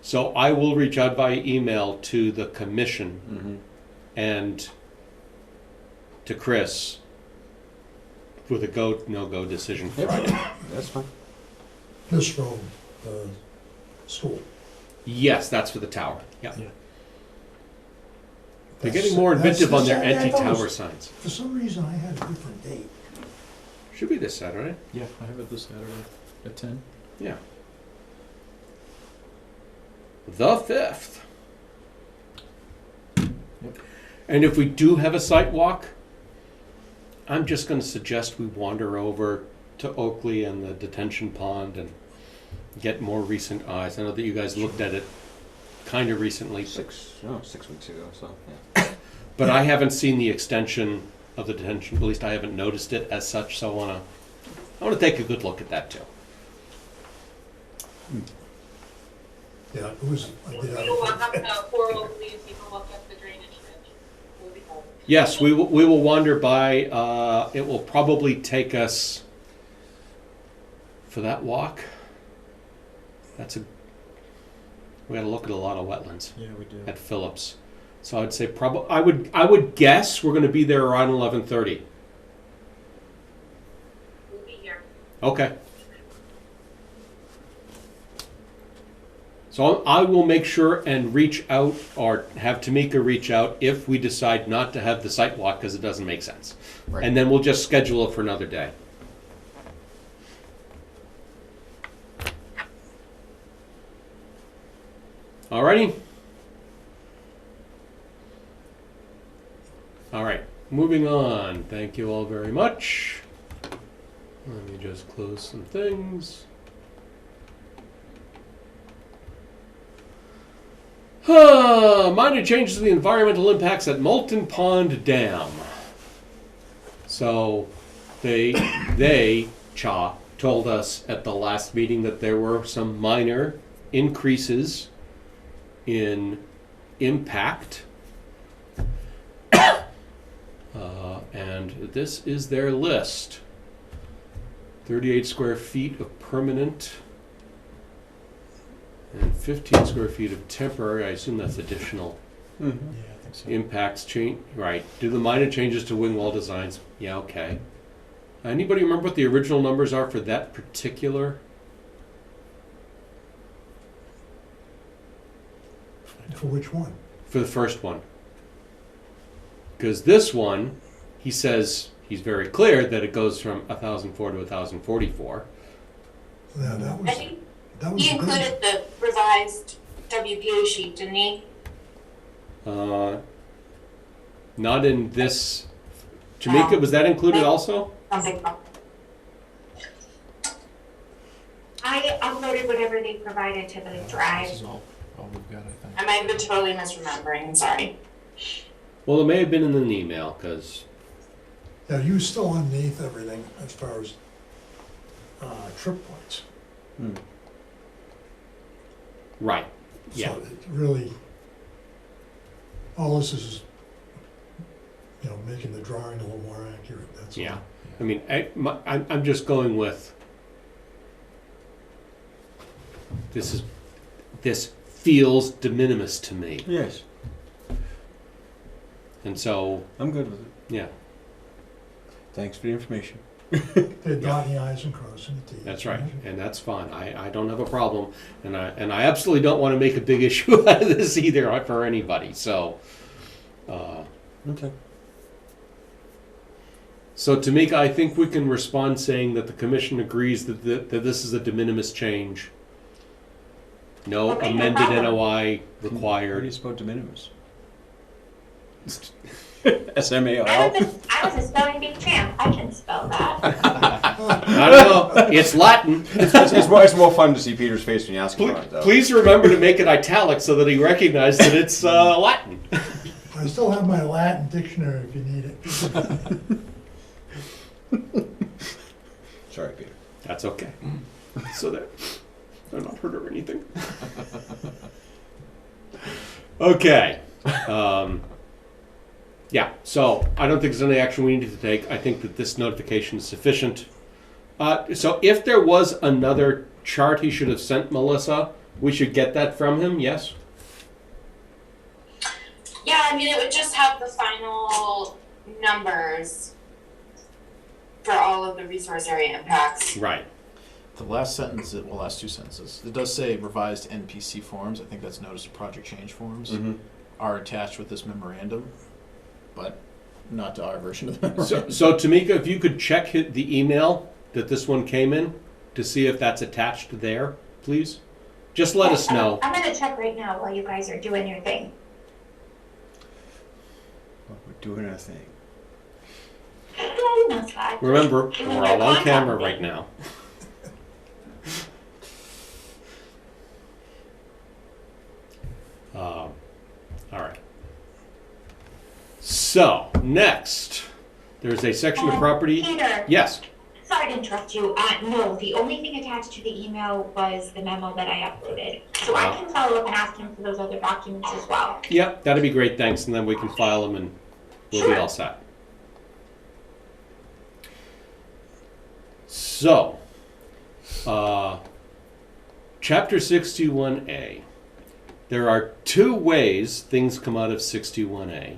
So I will reach out via email to the commission Mm-hmm. and to Chris with a go, no-go decision Friday. That's fine. This from the school. Yes, that's for the tower. Yeah. Yeah. They're getting more inventive on their That's- I thought it anti-tower was- signs. For some reason, I had a different date. Should be this Saturday. Yeah, I have it this Saturday at 10. Yeah. The 5th. Yep. And if we do have a site walk, I'm just going to suggest we wander over to Oakley and the detention pond and get more recent eyes. I know that you guys looked at it kind of recently, 6 weeks ago, so, yeah. but I haven't seen the extension of the detention. At least I haven't noticed it as such, so I want to take a good look at that too. Yeah, it was, I did You have can walk it. up the 4 Oakley, you can walk up the drainage ditch. We'll be home. Yes, we will wander by. It will probably take us for that walk. We got to look at a lot of wetlands Yeah, we do. at Phillips. So I'd say probably I would guess we're going to be there around 11:30. We'll be here. Okay. So I will make sure and reach out or have Tamika reach out if we decide not to have the site walk because it doesn't make sense. Right. And then we'll just schedule it for another day. Alrighty? Alright, moving on. Thank you all very much. Let me just close some things. Minor changes to the environmental impacts at Molten Pond Dam. So CHA told us at the last meeting that there were some minor increases in impact. And this is their list. 38 square feet of permanent and 15 square feet of temporary. I assume that's additional Yeah, I think so. impacts change. Right. Do the minor changes to wing wall designs. Yeah, okay. Anybody remember what the original numbers are for that particular? For which one? For the first one. Because this one, he says, he's very clear that it goes from 1,004 to 1,044. Yeah, that I was, think that was he a big, included the revised WPA sheet, didn't he? Not in this. Jamaica, was that included also? Something. I uploaded whatever they provided to the This drive. is all we've got, I think. I might have been totally misremembering, I'm sorry. Well, it may have been in an email, because, Yeah, you were still underneath everything as far as, trip points. right, yeah. So it really, all this is, you know, making the drawing a little more accurate, that's all. Yeah. I mean, I'm just going with, this feels de minimis to me. Yes. And so, I'm good with it. yeah, Thanks for the information. They're dotting the i's and crossing the t's. that's right. And that's fine. I don't have a problem. And I absolutely don't want to make a big issue out of this either for anybody. So, Okay. so Tamika, I think we can respond saying that the commission agrees that this is a de minimis change. No Okay, no amended problem. NOI What do required. you spell de minimis? I SMAL. was a spelling bee champ. I can spell that. I don't know. It's Latin. It's more fun to see Peter's face when you ask for it, though. Please remember to make it italic so that he recognizes that it's Latin. I still have my Latin dictionary if you need it. Sorry, Peter. That's okay. So that they're not hurt or anything. Okay. Yeah, so I don't think there's any action we need to take. I think that this notification is sufficient. So if there was another chart he should have sent Melissa, we should get that from him, yes? Yeah, I mean, it would just have the final numbers for all of the resource area impacts. Right. The last sentence, well, last two sentences, it does say revised NPC forms, I think that's notice of project change forms, are attached with this memorandum, but not to our version of the memorandum. So Tamika, if you could check the email that this one came in to see if that's attached there, please? Just let us know. I'm gonna check right now while you guys are doing your thing. We're doing our thing. No, no, Scott. Remember, we're all on camera right now. All right. So, next, there's a section of property. Peter, Yes. sorry to interrupt you. No, the only thing attached to the email was the memo that I uploaded. So I can follow up and ask him for those other documents as well. Yep, that'd be great, thanks, and then we can file them and we'll be all set. So, Chapter 61A. There are two ways things come out of 61A.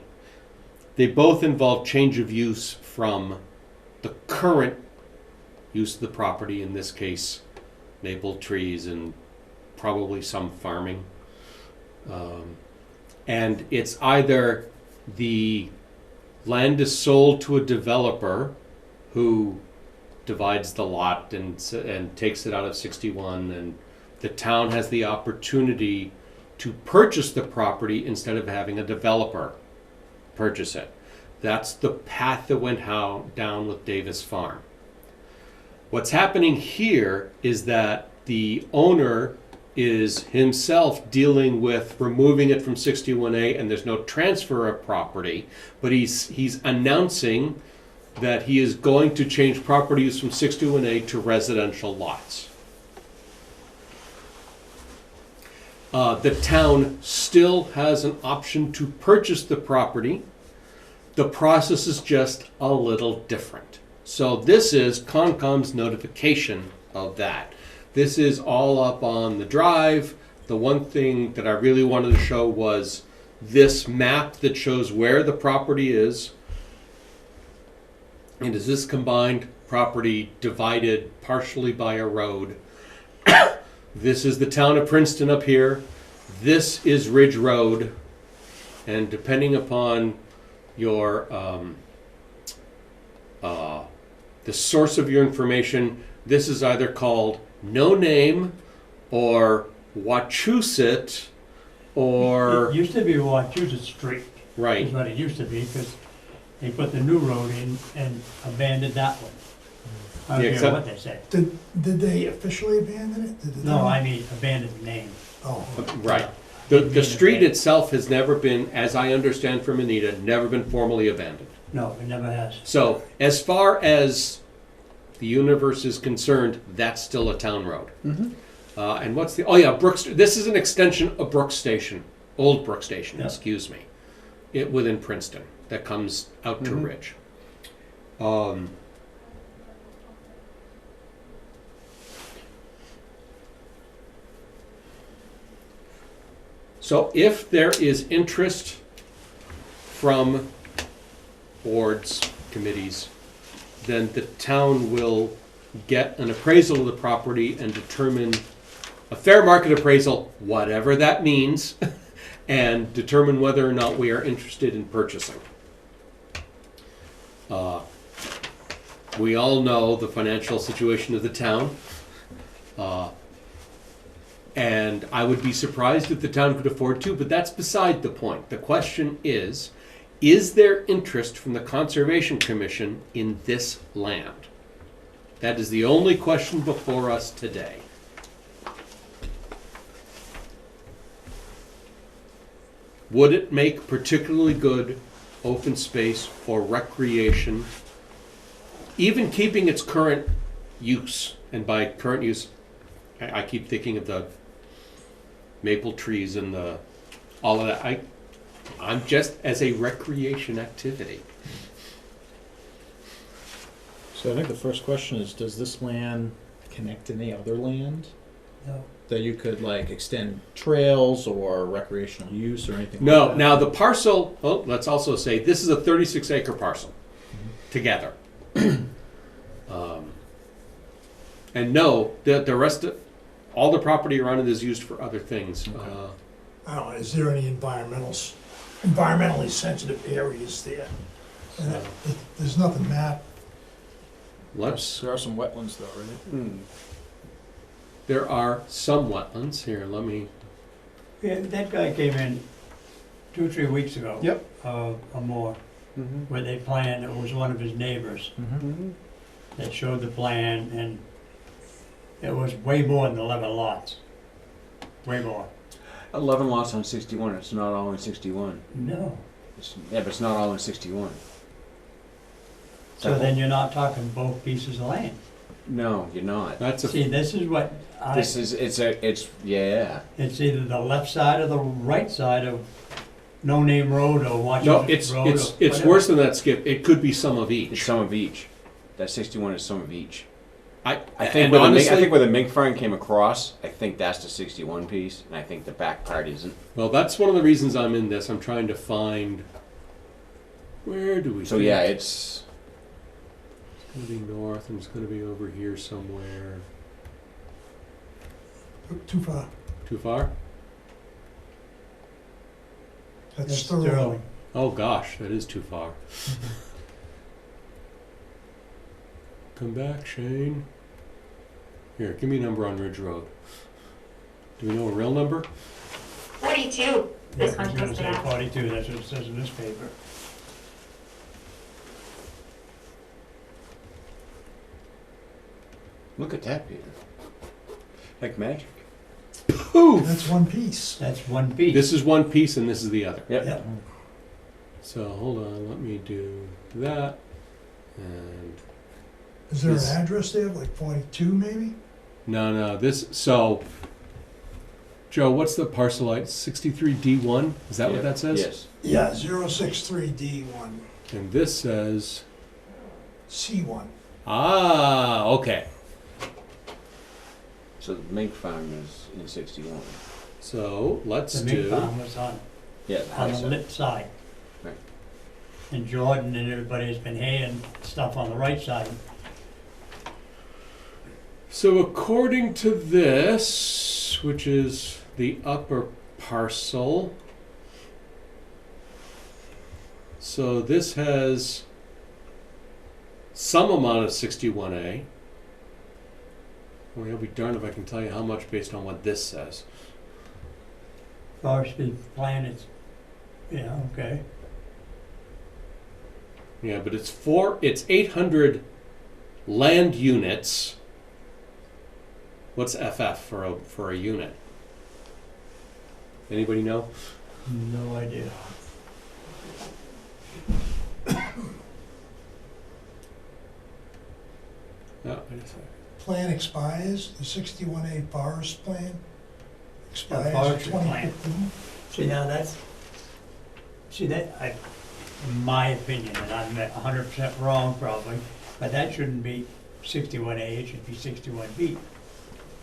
They both involve change of use from the current use of the property, in this case, maple trees and probably some farming. And it's either the land is sold to a developer who divides the lot and takes it out of 61, and the town has the opportunity to purchase the property instead of having a developer purchase it. That's the path that went down with Davis Farm. What's happening here is that the owner is himself dealing with removing it from 61A, and there's no transfer of property, but he's announcing that he is going to change property use from 61A to residential lots. The town still has an option to purchase the property. The process is just a little different. So this is Concom's notification of that. This is all up on the drive. The one thing that I really wanted to show was this map that shows where the property is. And is this combined property divided partially by a road? This is the town of Princeton up here. This is Ridge Road. And depending upon your the source of your information, this is either called No Name or Wachusett or It used to be Wachusett Street. Right. is what it used to be, because they put the new road in and abandoned that one. I Yeah, don't care except- what they say. Did they officially abandon it? Did the No, town- I mean abandoned the name. Oh, Right. The Being street abandoned. itself has never been, as I understand from Anita, never been formally abandoned. No, it never has. So as far as the universe is concerned, that's still a town road. And what's the, oh yeah, Brooks, this is an extension of Brooks Station, Old Brooks Station, Yeah. excuse me. It within Princeton, that comes out to Ridge. So if there is interest from boards, committees, then the town will get an appraisal of the property and determine a fair market appraisal, whatever that means, and determine whether or not we are interested in purchasing. We all know the financial situation of the town. And I would be surprised if the town could afford to, but that's beside the point. The question is there interest from the Conservation Commission in this land? That is the only question before us today. Would it make particularly good open space for recreation, even keeping its current use? And by current use, I keep thinking of the maple trees and all of that. I'm just as a recreation activity. So I think the first question is, does this land connect to any other land No. that you could like extend trails or recreational use or anything No, like that? now the parcel, oh, let's also say this is a 36-acre parcel together. And no, the rest of, all the property around it is used for other things. Okay. I don't know, is there any environmentally sensitive areas there? There's nothing mapped. Let's, There are some wetlands though, right? there are some wetlands here, let me, Yeah, that guy came in 2-3 weeks ago. Yep. Or more, where they planned, it was one of his neighbors that showed the plan, and it was way more than 11 lots. Way more. 11 lots on 61, it's not all in 61. No. Yeah, but it's not all in 61. So then you're not talking both pieces of land. No, you're not. that's a, See, this is what I, This is, it's, yeah. it's either the left side or the right side of No Name Road or Washington no, Road. it's or whatever. worse than that, Skip. It could be some of It's each. some of each. That 61 is some of each. I I think and where honestly, the Mink, I think where the mink farm came across, I think that's the 61 piece, and I think the back part isn't. well, that's one of the reasons I'm in this. I'm trying to find, where do we? So think? yeah, it's It's gonna be north, and it's gonna be over here somewhere. Too far. Too far? That's That's Sterling. Sterling. Oh gosh, that is too far. Come back, Shane. Here, give me a number on Ridge Road. Do we know a real number? 42, Yeah, this I was one gonna goes say to 42, that's what it says in this paper. look at that, Peter. Like magic. Poof! That's one piece. That's one piece. This is one piece and this is the other. Yep. Yep. So hold on, let me do that. And Is there an This- address there, like 42 maybe? no, this, so, Joe, what's the parcel like? 63D1? Is that what Yep. that says? Yes. Yeah, 063D1, And this says, C1. okay. So the mink farm is in 61. So let's The mink do, farm was on Yeah, the high the side. left side. Right. And Jordan and everybody has been haying stuff on the right side. so according to this, which is the upper parcel, so this has some amount of 61A. Well, I'll be darned if I can tell you how much based on what this says. Forestry plan is, yeah, okay. Yeah, but it's 800 land units. What's FF for a unit? Anybody know? No idea. No, wait a second. Plan expires, the 61A forest plan expires in forestry plan. 2015. See, now that's, in my opinion, and I'm 100% wrong probably, but that shouldn't be 61A, it should be 61B.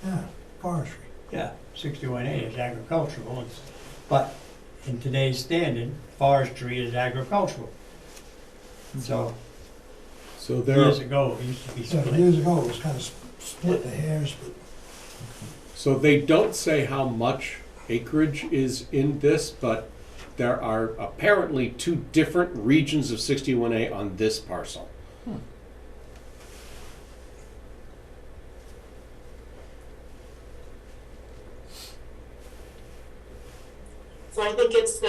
Yeah, forestry. Yeah, 61A is agricultural, but in today's standard, forestry is agricultural. So, So years ago, it used to be Yeah, split. years ago, it was kind of split the hairs, but So they don't say how much acreage is in this, but there are apparently 2 different regions of 61A on this parcel. So I think it's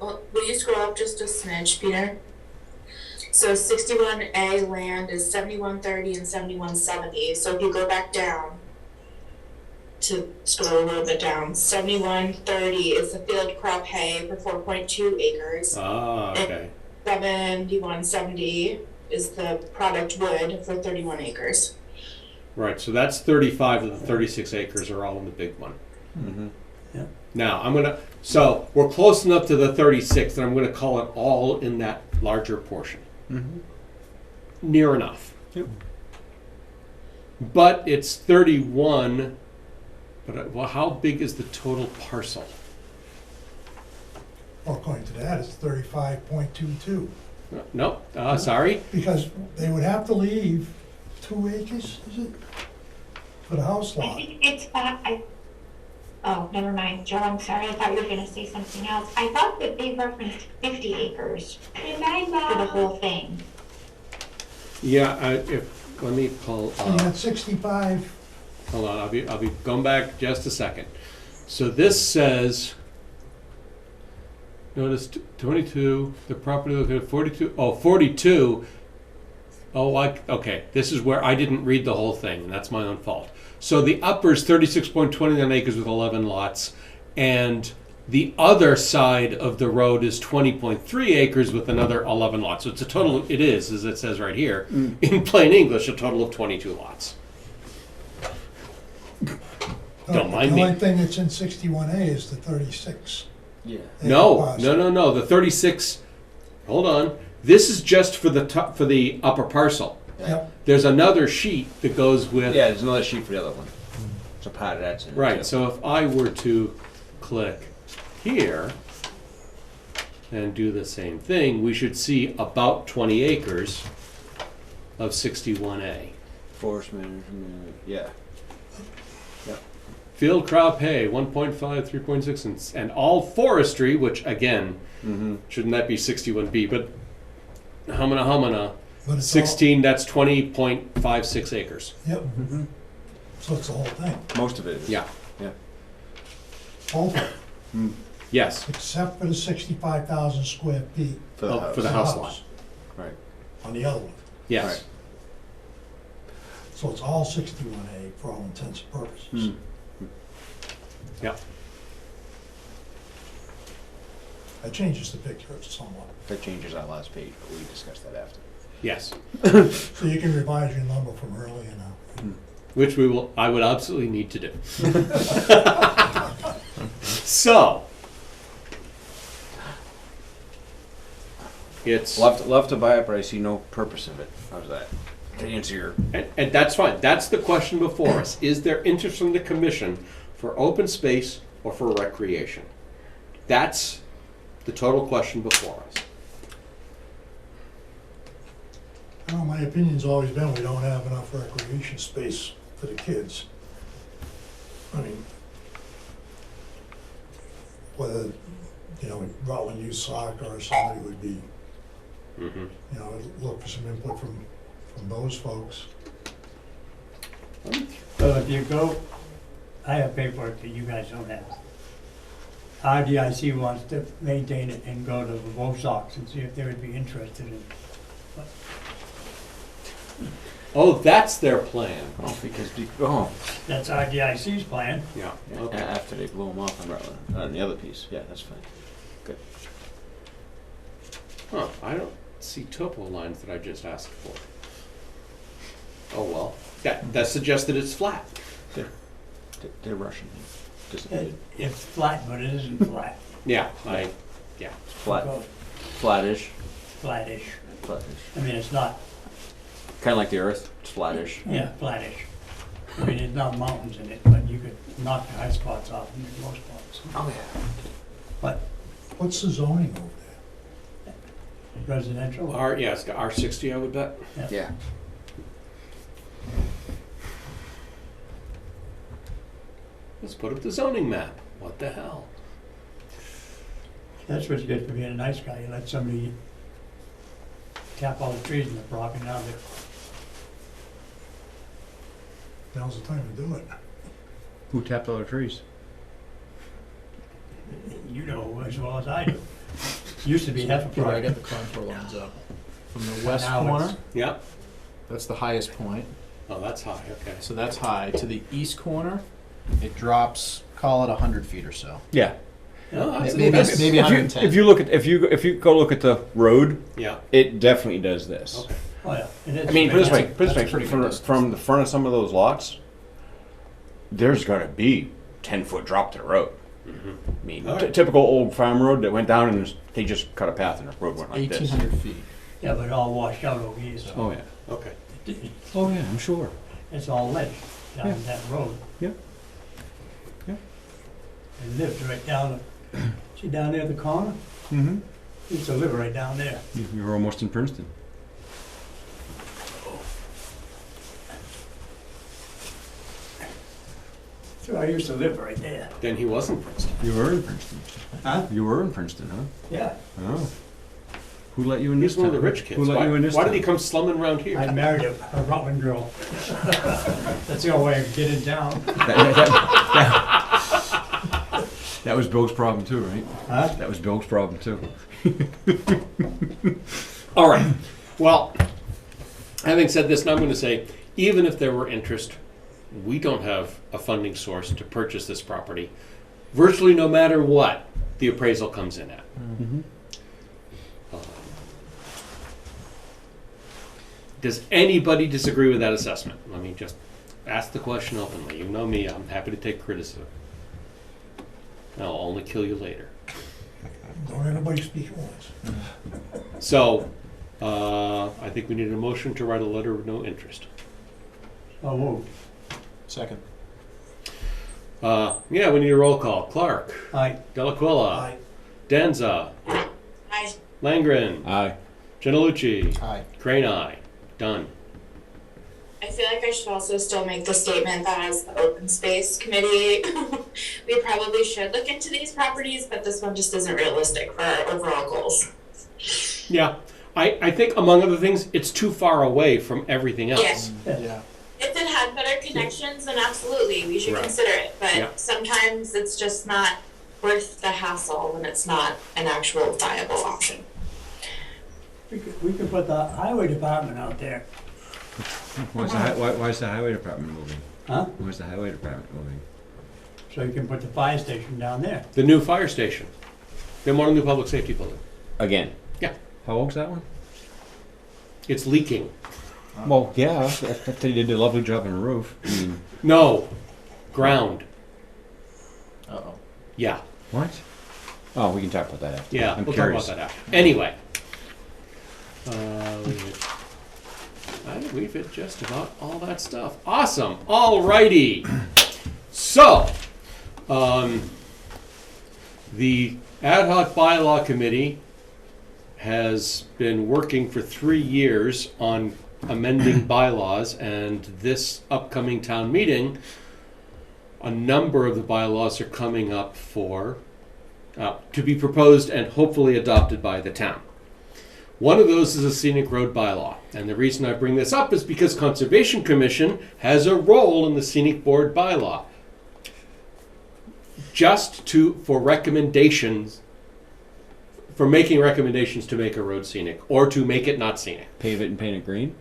will you scroll up just a smidge, Peter? So 61A land is 7130 and 7170. So if you go back down to scroll a little bit down, 7130 is the field crop hay for 4.2 acres. Ah, okay. 7170 is the product wood for 31 acres. Right, so that's 35 of the 36 acres are all in the big one. Mm-hmm. Now, so we're close enough to the 36 that I'm gonna call it all in that larger portion. Mm-hmm. Near enough. Yep. But it's 31, well, how big is the total parcel? well, according to that, it's 35.22. No, sorry, Because they would have to leave 2 acres, is it? For the house I lot. think it's, oh, never mind, Joe, I'm sorry, I thought you were gonna say something else. I thought that they referenced 50 acres for the whole thing. yeah, let me pull So you up. got 65, Hold on, I'll be going back just a second. So this says, notice 22, the property located 42, 42. Okay, this is where I didn't read the whole thing, and that's my own fault. So the upper is 36.29 acres with 11 lots, and the other side of the road is 20.3 acres with another 11 lots. So it's a total, it is, as it says right here, in plain English, a total of 22 lots. Don't mind the me. only thing that's in 61A is the 36. Yeah. No, the 36, hold on. This is just for the top, for the upper parcel. Yep, There's another sheet that goes with. Yeah, there's another sheet for the other one. So part of that's in it, Right, too. so if I were to click here and do the same thing, we should see about 20 acres of 61A. Forest management, yeah. Field crop hay, 1.5, 3.6, and all forestry, which again, Mm-hmm. shouldn't that be 61B, but humana, but it's 16, that's 20.56 acres. all, yep, so it's the whole thing, Most of it is. Yeah, whole thing, yes, except for the 65,000 square feet For the Oh, house. for the house lot. Right. on the other one. yes. Right. So it's all 61A for all intents and purposes. Mm. Yeah. That changes the picture somewhat. That changes our last page, but we discussed that after. Yes, So you can revise your number from earlier now. which I would absolutely need to do. So, it's, Love to buy it, but I see no purpose of it. How's that? To answer your. and that's fine, that's the question before us. Is there interest from the commission for open space or for recreation? That's the total question before us. I don't know, my opinion's always been we don't have enough recreation space for the kids. I mean, whether, Rutland Youth Soccer or somebody would be, Mm-hmm. look for some input from those folks. So if you go, I have paperwork that you guys don't have. RDIC wants to maintain it and go to the Wosox and see if they would be interested in Oh, that's their plan. Oh, because, That's RDIC's plan. Yeah, yeah, okay. after they blew them off on Rutland, on the other piece, yeah, that's fine. Good. Huh, I don't see topo lines that I just asked for. Oh, well, that suggests that it's flat. They're Russian. It's flat, but it isn't flat. Yeah, Flat, Go flattish, Flattish. flattish. I mean, it's not, Kind of like the Earth, it's flattish. yeah, flattish. I mean, there's not mountains in it, but you could knock the high spots off in most spots. Oh, yeah. But What's the zoning over there? residential, it's got R60, I would bet. Yeah. Let's put up the zoning map. What the hell? that's what you get for being a nice guy. You let somebody tap all the trees in the property, now that Now's the time to do it. Who tapped all the trees? you know as well as I do. Used to be half a Peter, I got project. the contour lines up. From the west Now corner, it's- Yep. that's the highest point. Oh, that's high, okay. So that's high. To the east corner, it drops, call it 100 feet or so. Yeah. Oh, that's Maybe that's- maybe 110. If you look at, if you go look at the road, Yeah, it definitely does this. okay. Oh, yeah. It is. I mean, put it this way, That's a pretty good from distance. the front of some of those lots, there's gonna be 10-foot drop to the road. I mean, All right. typical old farm road that went down and they just cut a path and the road went like this. 1,800 feet. Yeah, but it all washed out over here, so Oh, yeah. Okay. Oh, yeah, I'm sure. it's all ledge down Yeah. that road. Yeah. Yeah. And lived right down, see down there at the corner? Mm-hmm. Used to live right down there. You're almost in Princeton. So I used to live right there. Then he was in Princeton. You were in Princeton. Huh? You were in Princeton, huh? Yeah. Oh. Who let you in this He's one of the town? rich kids. Who let you in this Why did town? he come slumming around here? I married a Rutland girl. That's the only way I could get in town. That was Bill's problem too, right? Huh? That was Bill's problem too. All right. Well, having said this, now I'm going to say, even if there were interest, we don't have a funding source to purchase this property, virtually no matter what the appraisal comes in at. Mm-hmm. Does anybody disagree with that assessment? Let me just ask the question openly. You know me, I'm happy to take criticism. I'll only kill you later. Don't everybody speak at once. So, I think we need a motion to write a letter of no interest. Oh, whoa. Second. Yeah, we need a roll call. Clark, Aye. Delaquilla, Aye. Danza, Aye. Langren, Aye. Genalucci, Aye. Crane Eye. Done. I feel like I should also still make the statement that as the open space committee, we probably should look into these properties, but this one just isn't realistic for our overall goals. Yeah, I think among other things, it's too far away from everything else. Yeah. If it had better connections, then absolutely, we should Right. consider it, Yeah. but sometimes it's just not worth the hassle when it's not an actual viable option. We could put the highway department out there. Why is the highway department moving? Huh? Why is the highway department moving? So you can put the fire station down there. The new fire station. They want a new public safety building. Again? Yeah. How old's that one? It's leaking. Well, yeah, they did a lovely job on the roof. I mean, No, ground. Uh-oh. Yeah, what? Oh, we can talk about that after. yeah, I'm we'll curious. talk about that after. Anyway. We've hit just about all that stuff. Awesome. Alrighty. So, the ad hoc bylaw committee has been working for 3 years on amending bylaws, and this upcoming town meeting, a number of the bylaws are coming up for to be proposed and hopefully adopted by the town. One of those is a scenic road bylaw. And the reason I bring this up is because Conservation Commission has a role in the scenic board bylaw. For recommendations for making recommendations to make a road scenic or to make it not scenic. Pave it and paint it green?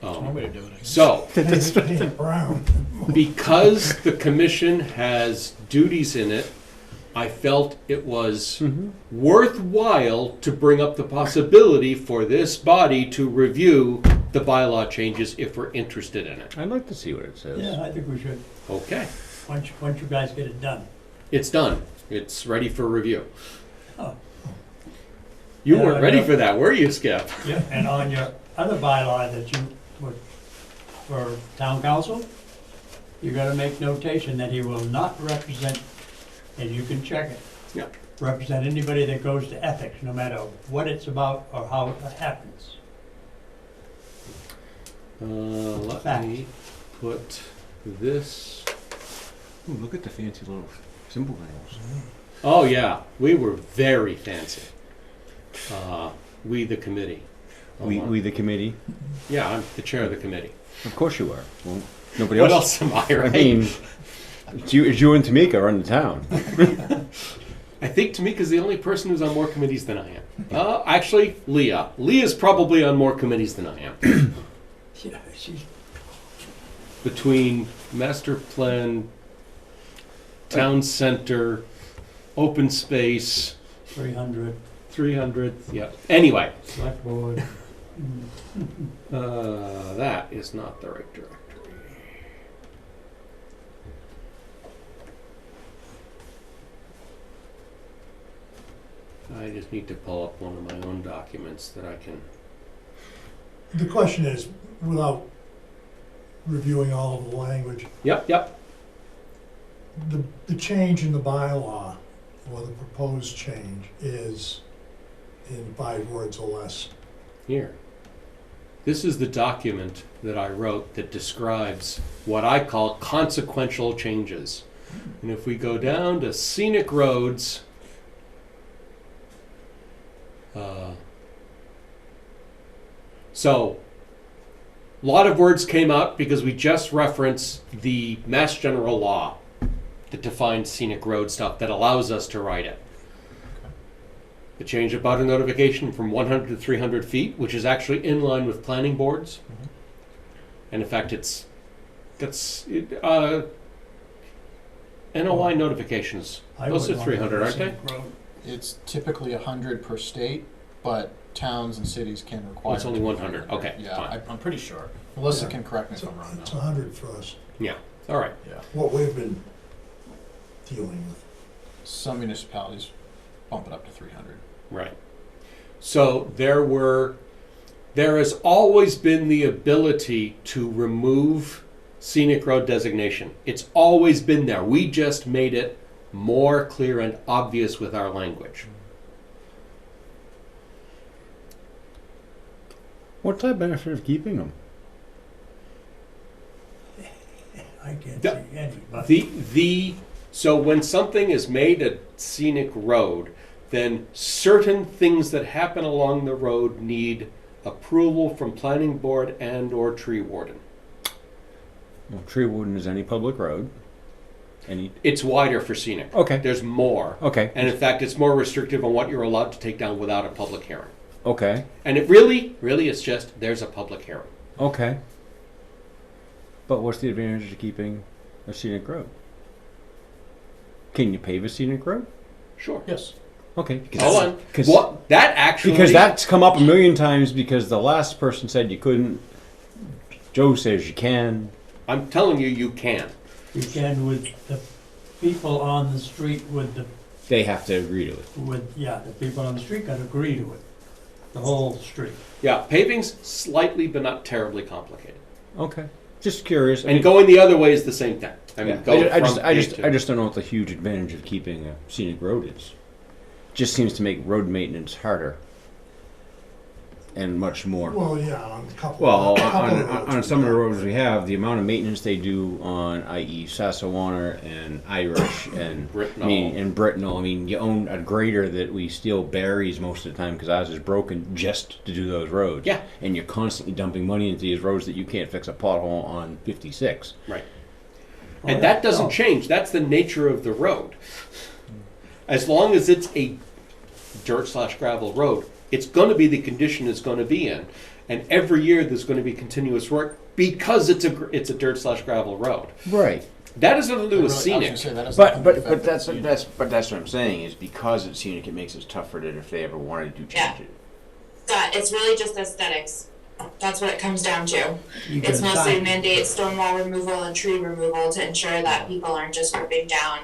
One way to do it. I guess. So, Paint it brown. because the commission has duties in it, I felt it was worthwhile to bring up the possibility for this body to review the bylaw changes if we're interested in it. I'd like to see what it says. Yeah, I think we should, Okay, once you guys get it done. it's done. It's ready for review. Oh. You Yeah, weren't ready yeah. for that, were you, Skip? Yeah, and on your other bylaw that you would, for town council, you gotta make notation that he will not represent, and you can check it. Yeah. Represent anybody that goes to ethics, no matter what it's about or how it happens. Let Fact. me put this. Ooh, look at the fancy little symbol nails. Oh yeah, we were very fancy. We the committee. We the committee? Yeah, I'm the chair of the committee. Of course you are. Well, nobody What else. else am I, I right? mean, it's you and Tamika run the town. I think Tamika's the only person who's on more committees than I am. Actually, Leah. Leah's probably on more committees than I am. Yeah, she's, Between master plan, town center, open space, 300, 300, yeah. Anyway, select board. that is not the right directory. I just need to pull up one of my own documents that I can. The question is, without reviewing all of the language, Yep. the change in the bylaw, or the proposed change, is in 5 words or less. Here. This is the document that I wrote that describes what I call consequential changes. And if we go down to scenic roads, so a lot of words came out because we just referenced the Mass General Law that defines scenic road stuff that allows us to write it. The change about a notification from 100 to 300 feet, which is actually in line with planning boards. And in fact, NOI notifications, I those are would 300, want aren't they? scenic road. It's typically 100 per state, but towns and cities can require. it's only it to be 100. 300. Okay, Yeah, fine. I'm pretty sure. Melissa Yeah. can correct me It's if I'm wrong. it's though. 100 for us, Yeah, all right. Yeah. what we've been dealing with. Some municipalities bump it up to 300. Right. So there has always been the ability to remove scenic road designation. It's always been there. We just made it more clear and obvious with our language. What's the benefit of keeping them? I can't The- see any, but So when something is made a scenic road, then certain things that happen along the road need approval from planning board and or tree warden. Well, tree warden is any public road. Any. It's wider for scenic. Okay. There's more. Okay. And in fact, it's more restrictive on what you're allowed to take down without a public hearing. Okay. And it really it's just, there's a public hearing. Okay. But what's the advantage of keeping a scenic road? Can you pave a scenic road? Sure. Yes. Okay. Hold on. Because What? That actually... because that's come up a million times because the last person said you couldn't. Joe says you can. I'm telling you, you can. you can with the people on the street They have to agree to it. the people on the street gotta agree to it. The whole street. Yeah, paving's slightly but not terribly complicated. Okay. Just curious. I And mean, going the other way is the same thing. I mean, yeah. go I from A just to- don't know what the huge advantage of keeping a scenic road is. Just seems to make road maintenance harder and much more. Well, yeah, on a couple. Well, a couple of on roads some of the we roads we have, the amount of maintenance they do on, i.e., Sassawana and Irish and Britnell. Britnell. I mean, you own a grader that we steal berries most of the time because ours is broken just to do those roads. Yeah. And you're constantly dumping money into these roads that you can't fix a pothole on 56. Right. Oh, And yeah. that doesn't Oh. change. That's the nature of the road. as long as it's a dirt/gravel road, it's gonna be the condition it's gonna be in. And every year there's gonna be continuous work because it's a dirt/gravel road. Right. That has nothing to do with I was scenic. gonna say, that has But nothing to but affect that's scenic. that's what I'm saying is because it's scenic, it makes it tougher that if they ever wanted to Yeah. change it. Scott, it's really just aesthetics. That's what it comes down to. You can It's mostly assign- mandate stone wall removal and tree removal to ensure that people aren't just ripping down,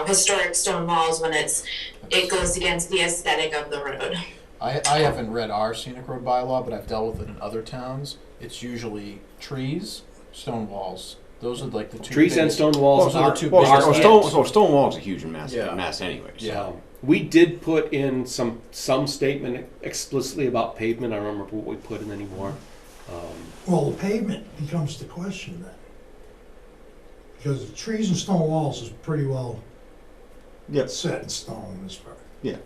historic stone walls when it goes against the aesthetic of the road. I haven't read our scenic road bylaw, but I've dealt with it in other towns. It's usually trees, stone walls. Those are like the two Trees and biggest- stone walls Those are are the two Well, biggest stone wall's a huge mess, Yeah. anyways. Yeah. We did put in some statement explicitly about pavement. I don't remember what we put in anymore. Well, the pavement becomes the question then. Because the trees and stone walls is pretty well Yep. set in stone as far. Yeah.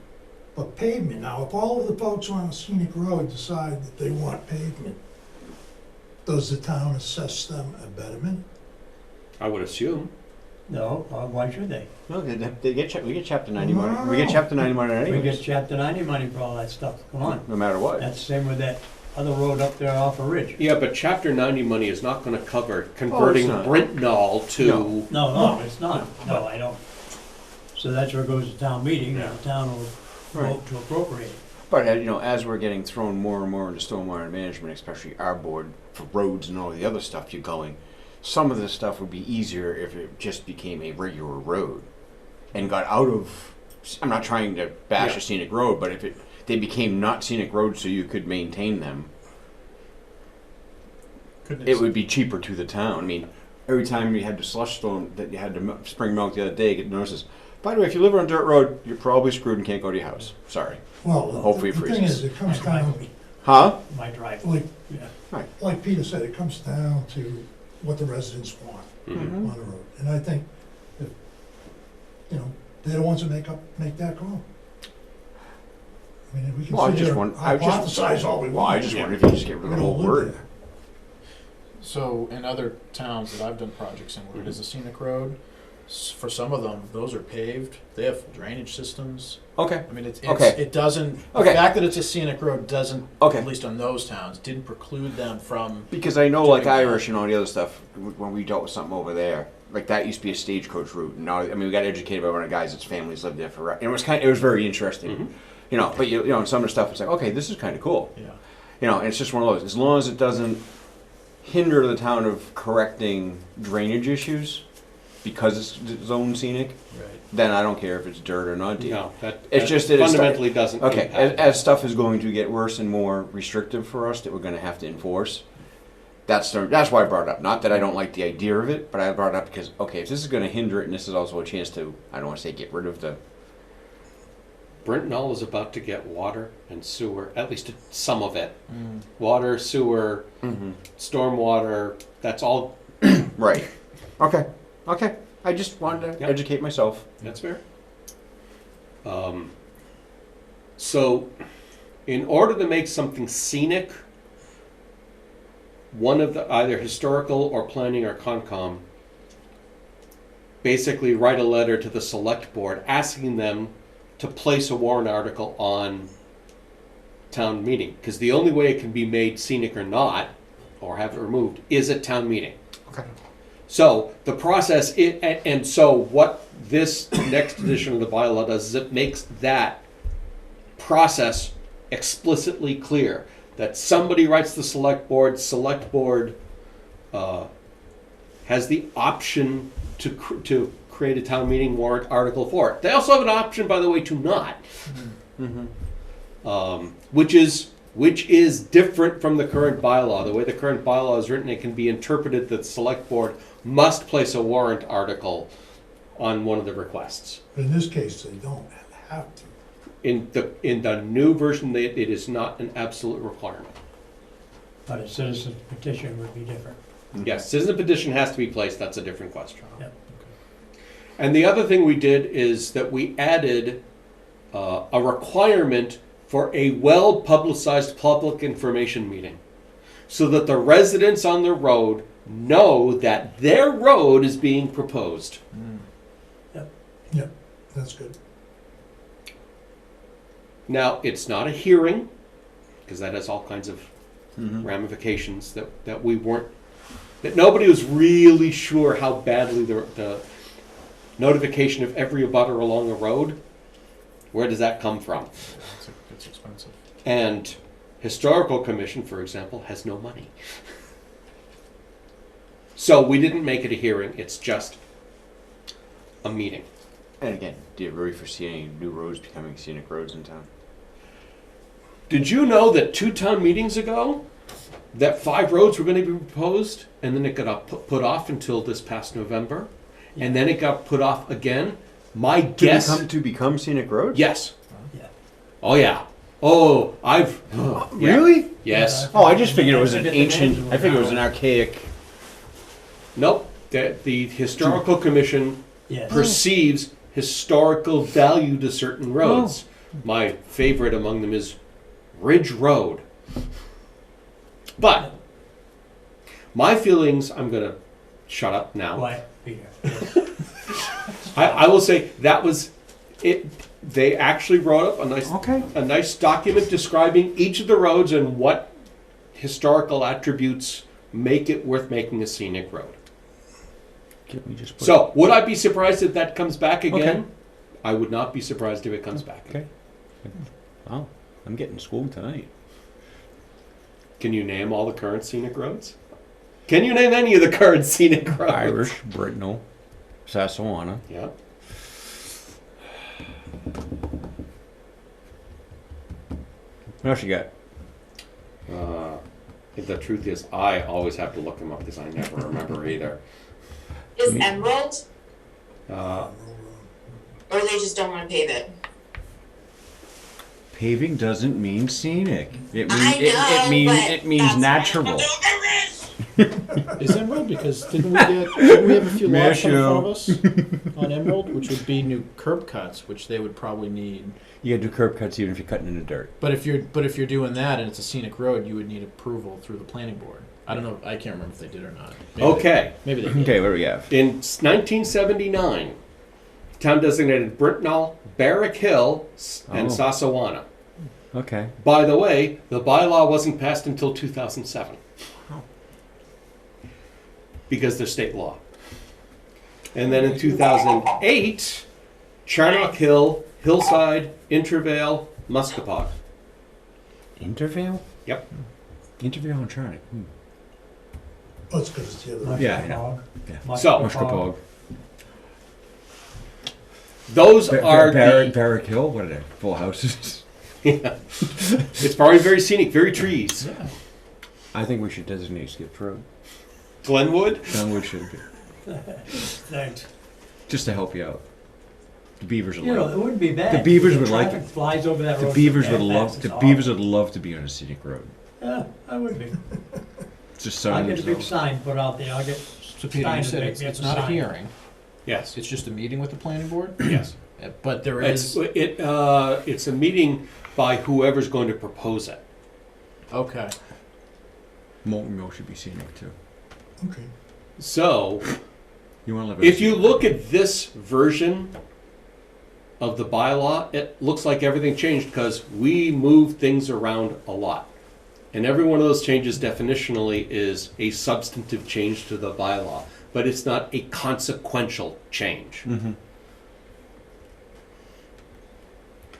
But pavement, now, if all of the folks on a scenic road decide that they want pavement, does the town assess them a betterment? I would assume. No, why should they? No, we get chapter 90 money. We get chapter 90 money We anyways. get chapter 90 money for all that stuff, come on. No matter what. That's the same with that other road up there off of Ridge. Yeah, but Chapter 90 money is not going to cover converting not. Britnall to. No, it's not, no, I don't. So that's where it goes to town meeting, and the town will Right. vote to appropriate it. But as we're getting thrown more and more into stormwater management, especially our board for roads and all the other stuff you're going, some of this stuff would be easier if it just became a regular road and got out of. I'm not trying to bash Yeah. a scenic road, but if they became not scenic roads so you could maintain them, it would be cheaper to the town. I mean, every time you had the slush storm that you had to spring milk the other day, get notices. By the way, if you live on a dirt road, you're probably screwed and can't go to your house. Sorry. Well, Hopefully it the thing freezes. is, it comes My down, driveway, Huh? my driveway, like, yeah. like Peter said, it comes down to what the residents want Mhm. on the road. And I think if, they're the ones that make that call. I mean, we Well, I can sit just here want. and hypothesize all we want. I just wonder if you just get rid of We the whole don't live word. there. So in other towns that I've done projects in where it is a scenic road, for some of them, those are paved. They have full drainage systems. Okay. I mean, Okay. it doesn't, Okay. the fact that it's a scenic road doesn't, Okay. at least on those towns, didn't preclude them from, Because I know, like Doing that. Irish and all the other stuff, when we dealt with something over there, like that used to be a stagecoach route. And now, I mean, we got educated by one of the guys that's families lived there for. And it was very interesting. Mhm. But and some of the stuff, it's like, okay, this is kind of cool. yeah. And it's just one of those. As long as it doesn't hinder the town of correcting drainage issues, because it's zone scenic, Right. then I don't care if it's dirt or not. No, that It's just that it's fundamentally doesn't. Okay, impact as stuff is going to get worse and more restrictive for us that we're going to have to enforce, that's why I brought it up. Not that I don't like the idea of it, but I brought it up because, okay, if this is going to hinder it and this is also a chance to, I don't want to say get rid of the, Britnall is about to get water and sewer, at least some of it. Mm. Water, sewer, stormwater, that's all. right. Okay, I just wanted to Yep. educate myself. That's fair. So, in order to make something scenic, one of the either historical or planning or Concom basically write a letter to the select board asking them to place a warrant article on town meeting, because the only way it can be made scenic or not, or have it removed, is at town meeting. Okay. So the process, and so what this next edition of the bylaw does is it makes that process explicitly clear, that somebody writes the select board has the option to create a town meeting warrant article for it. They also have an option, by the way, to not, which is different from the current bylaw. The way the current bylaw is written, it can be interpreted that the select board must place a warrant article on one of the requests. But in this case, they don't have to. In the new version, it is not an absolute requirement. But a citizen's petition would be different. Yes, citizen petition has to be placed, that's a different question. Yep. And the other thing we did is that we added a requirement for a well-publicized public information meeting, so that the residents on the road know that their road is being proposed. Yep, that's good. Now, it's not a hearing, because that has all kinds of ramifications that we weren't, that nobody was really sure how badly the notification of every abutter along a road, where does that come from? It's expensive. And Historical Commission, for example, has no money. So we didn't make it a hearing, it's just a meeting. And again, do you really foresee any new roads becoming scenic roads in town? Did you know that 2 town meetings ago, that 5 roads were going to be proposed, and then it got put off until this past November, and then it got put off again? My guess... To become scenic roads? Yes. Yeah. Oh, yeah. Oh, yeah. Really? Yes. Oh, I just figured it was an ancient, I figured it was an archaic. Nope. The Historical Commission Yes. perceives historical value to certain roads. My favorite among them is Ridge Road. But my feelings, I'm going to shut up now. Why, Peter? I will say that was it. They actually wrote up a nice document describing each of the roads and what historical attributes make it worth making a scenic road. So, would I be surprised if that comes back again? Okay. I would not be surprised if it comes back. Okay. Oh, I'm getting schooled tonight. Can you name all the current scenic roads? Can you name any of the current scenic roads? Irish, Britnell, Sassawana. Yeah. What else you got? The truth is, I always have to look them up because I never remember either. Is Emerald, Uh, or they just don't want to pave it? Paving doesn't mean scenic. It I means know, but it means that's natural. Is Emerald, because didn't we have a few lots in Matthew. front of us on Emerald, which would be new curb cuts, which they would probably need. You gotta do curb cuts even if you're cutting in the dirt. But if you're doing that and it's a scenic road, you would need approval through the planning board. I don't know. I can't remember if they did or not. okay. Maybe they did. Okay, what do we have? In 1979, town designated Britnell, Barrack Hill, and Oh. Sassawana. Okay. By the way, the bylaw wasn't passed until 2007. Because they're state law. And then in 2008, Charnock Hill, Hillside, Intervale, Muskapog. Intervale? Yep. Intervale and Charnock. Oh, it's because it's the other. Yeah, I know. Yeah. So- Muskapog. Those are Barrack Hill? What are they? Full houses? Yeah. It's probably very scenic, very trees. Yeah. I think we should designate Skip Road. Glenwood? Glenwood should be. Thanks. Just to help you out. The beavers would You know, like it wouldn't be bad. The beavers The would like traffic it. Flies over that the road. beavers so would fast, love it's the awful. beavers would love to be on a scenic road. Yeah, I would be. Just I'll sunning get a big themselves. sign put out there. I'll get So Peter, you Stein said would it's, make me it's up a not a sign. hearing. Yes. It's just a meeting with the planning board. Yes. But there It's, is. it's a meeting by whoever's going to propose it. Okay. Molten Mill should be scenic too. Okay. So, You want to live if you look at this version of the bylaw, it looks like everything changed because we moved things around a lot. And every one of those changes definitionally is a substantive change to the bylaw, but it's not a consequential change. Mm-hmm.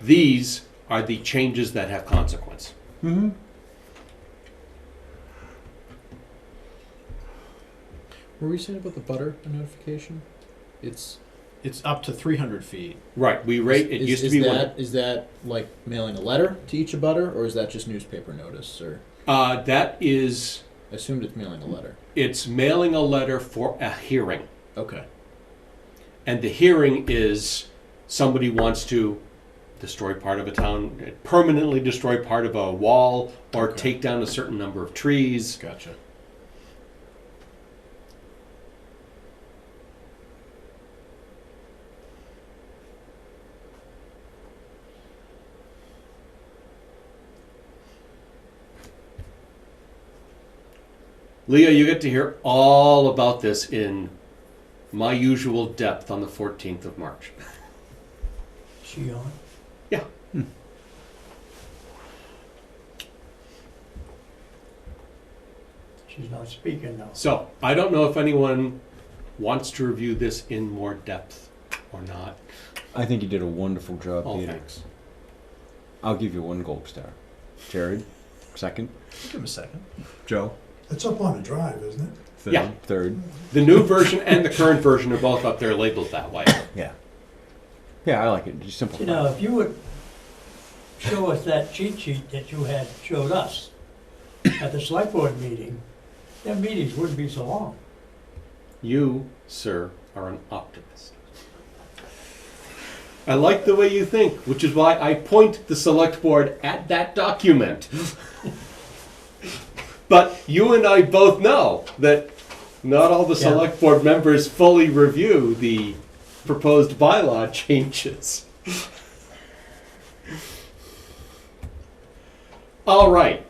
These are the changes that have consequence. Mm-hmm. What were you saying about the butter notification? It's up to 300 feet. Right, we rate, it used to be one. Is that like mailing a letter to each abutter, or is that just newspaper notice? Or That is, I assumed it's mailing a letter. it's mailing a letter for a hearing. Okay. And the hearing is somebody wants to destroy part of a town, permanently destroy part of a wall, or Okay. take down a certain number of trees. Gotcha. Leah, you get to hear all about this in my usual depth on the 14th of March. she on. Yeah. She's not speaking now. So, I don't know if anyone wants to review this in more depth or not. I think you did a wonderful job, Oh, Peter. thanks. I'll give you 1 gold star. Jared, second. Give him a second. Joe, It's up on the drive, isn't it? third. Yeah. Third. The new version and the current version are both up there labeled that way. Yeah. Yeah, I like it. Just simple. You know, if you would show us that cheat sheet that you had showed us at the select board meeting, their meetings wouldn't be so long. You, sir, are an optimist. I like the way you think, which is why I point the select board at that document. But you and I both know that not all the Yeah. select board members fully review the proposed bylaw changes. All right.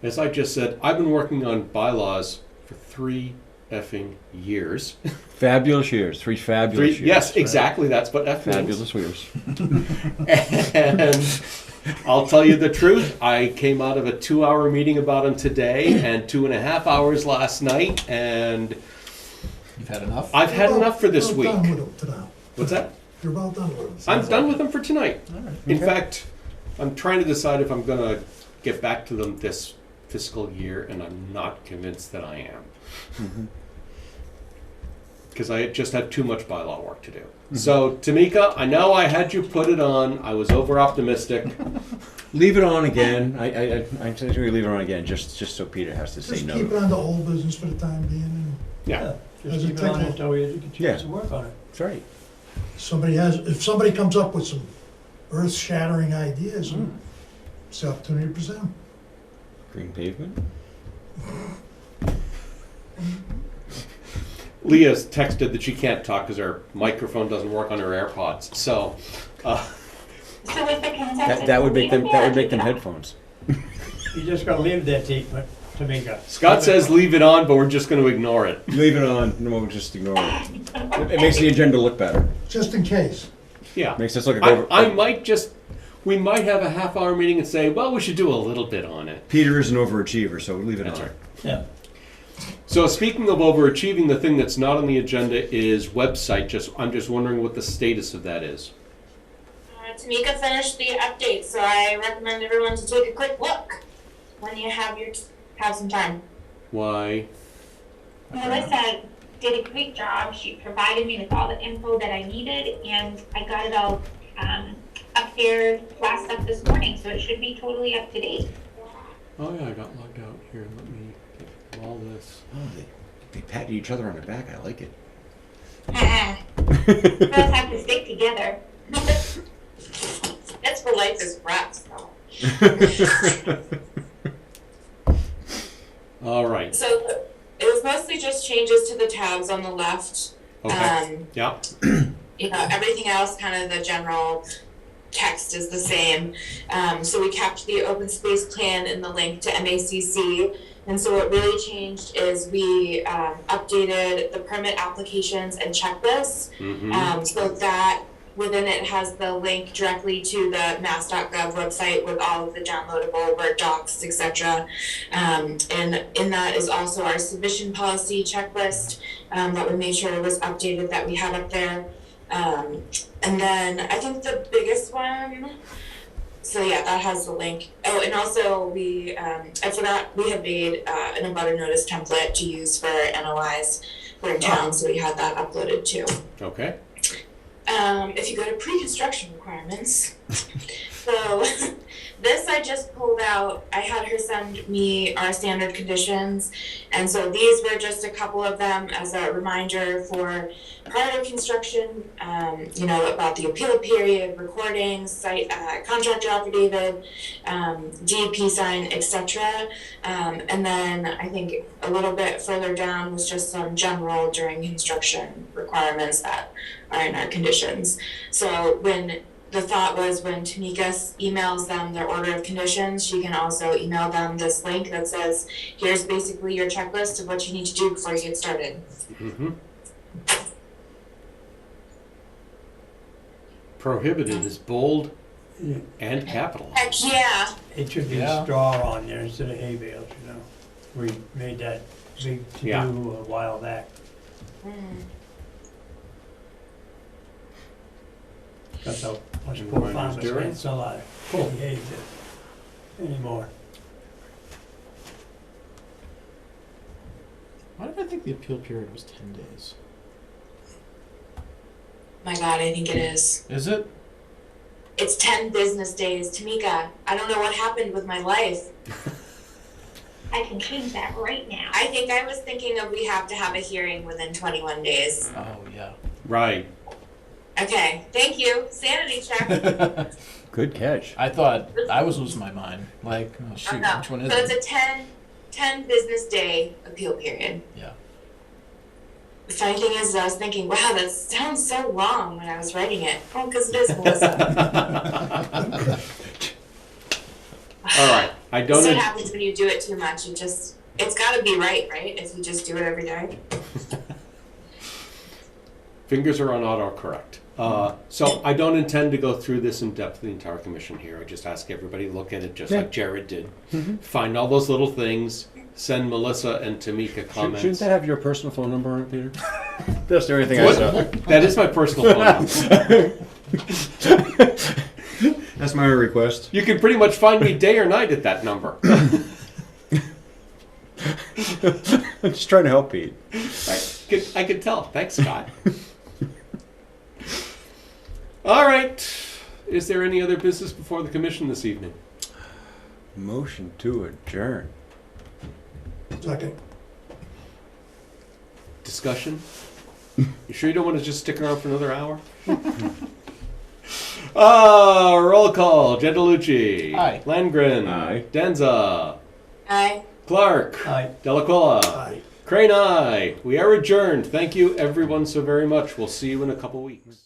As I just said, I've been working on bylaws for 3 effing years. Fabulous years. 3 fabulous years. Yes, exactly. That's what F means. Fabulous years. And I'll tell you the truth. I came out of a 2-hour meeting about them today and 2.5 hours last night, and You've had enough? I've had enough for this You're week. about done with them tonight. What's that? You're about done with them. I'm done with them for tonight. All right. In fact, I'm trying to decide if I'm going to get back to them this fiscal year, and I'm not convinced that I am. Because I just have too much bylaw work to do. So, Tamika, I know I had you put it on. I was over-optimistic. Leave it on again. I'm saying we leave it on again, just so Peter has to say Just no. keep it on the old business for the time being, and Yeah. Just As a keep it on tickle. until we get a chance to work on it. That's right. if somebody comes up with some earth-shattering ideas, it's the opportunity to present them. Green pavement. Leah's texted that she can't talk because her microphone doesn't work on her AirPods. So, So with the consensus. That would make them. That would make them Yeah. headphones. You just gotta leave that, Tamika. Scott says leave it on, but we're just going to ignore it. Leave it on. No, we'll just ignore it. It makes the agenda look better. Just in case. Yeah. Makes us look I over. we might have a half-hour meeting and say, well, we should do a little bit on it. Peter is an overachiever, so leave it That's on. right. Yeah. So speaking of overachieving, the thing that's not on the agenda is website. I'm just wondering what the status of that is. Tamika finished the update, so I recommend everyone to take a quick look when you have some time. Why? Melissa did a great job. She provided me with all the info that I needed, and I got it all up there last up this morning, so it should be totally up to date. Oh yeah, I got logged out here. Let me get all this. Oh, they patted each other on the back. I like it. Girls have to stick together. That's for life is rats, though. All right. So it was mostly just changes to the tabs on the left. Okay. Yeah. You know, everything else, kind of the general text is the same. So we kept the open space plan and the link to MACC. And so what really changed is we updated the permit applications and checklists. So that within it has the link directly to the mass.gov website with all of the downloadable Word docs, etc. And in that is also our submission policy checklist that we made sure was updated that we had up there. And then I think the biggest one, so yeah, that has the link. Oh, and also I forgot we had made an abutter notice template to use for NOIs. We're in town, so we had that uploaded too. Okay. If you go to pre-construction requirements, so this I just pulled out. I had her send me our standard conditions, and so these were just a couple of them as a reminder for prior to construction, you know, about the appeal period, recordings, site contractor affidavit, DEP sign, etc. And then I think a little bit further down was just some general during construction requirements that are in our conditions. So when the thought was when Tamika emails them their order of conditions, she can also email them this link that says, here's basically your checklist of what you need to do before you get started. Prohibited is bold And capital. Heck yeah. It should be Yeah. straw on there instead of hay bales, you know. We made that big to-do Yeah. a while back. Because us And poor mine is farmers Jerry. can't sell our Cool. hay anymore. Why did I think the appeal period was 10 days? My God, I think it is. Is it? It's 10 business days. Tamika, I don't know what happened with my life. I can change that right now. I think I was thinking of we have to have a hearing within 21 days. Oh, yeah. Right. Okay, thank you. Sanity check. Good catch. I thought I was losing my mind. Like, oh, shoot, No. which one So is it's it? a 10 business day appeal period. Yeah. The funny thing is, I was thinking, wow, that sounds so long when I was writing it. Oh, because it is, Melissa. All right. I That's don't. what happens when you do it too much. It's got to be right, right? If you just do it every day. Fingers are on autocorrect. So I don't intend to go through this in depth, the entire commission here. I just ask everybody to look at it just like Jared did. Find all those little things. Send Melissa and Tamika comments. Shouldn't that have your personal phone number on it, Peter? That's the only thing I What? saw. That is my personal phone number. That's my request. You can pretty much find me day or night at that number. I'm just trying to help Pete. I could tell. Thanks, Scott. All right. Is there any other business before the commission this evening? Motion to adjourn. Second. Discussion? You sure you don't want to just stick around for another hour? Roll call. Gendelucci. Aye. Landgren. Aye. Denza. Aye. Clark. Aye. Delaquila. Aye. Crane, aye. We are adjourned. Thank you, everyone, so very much. We'll see you in a couple weeks.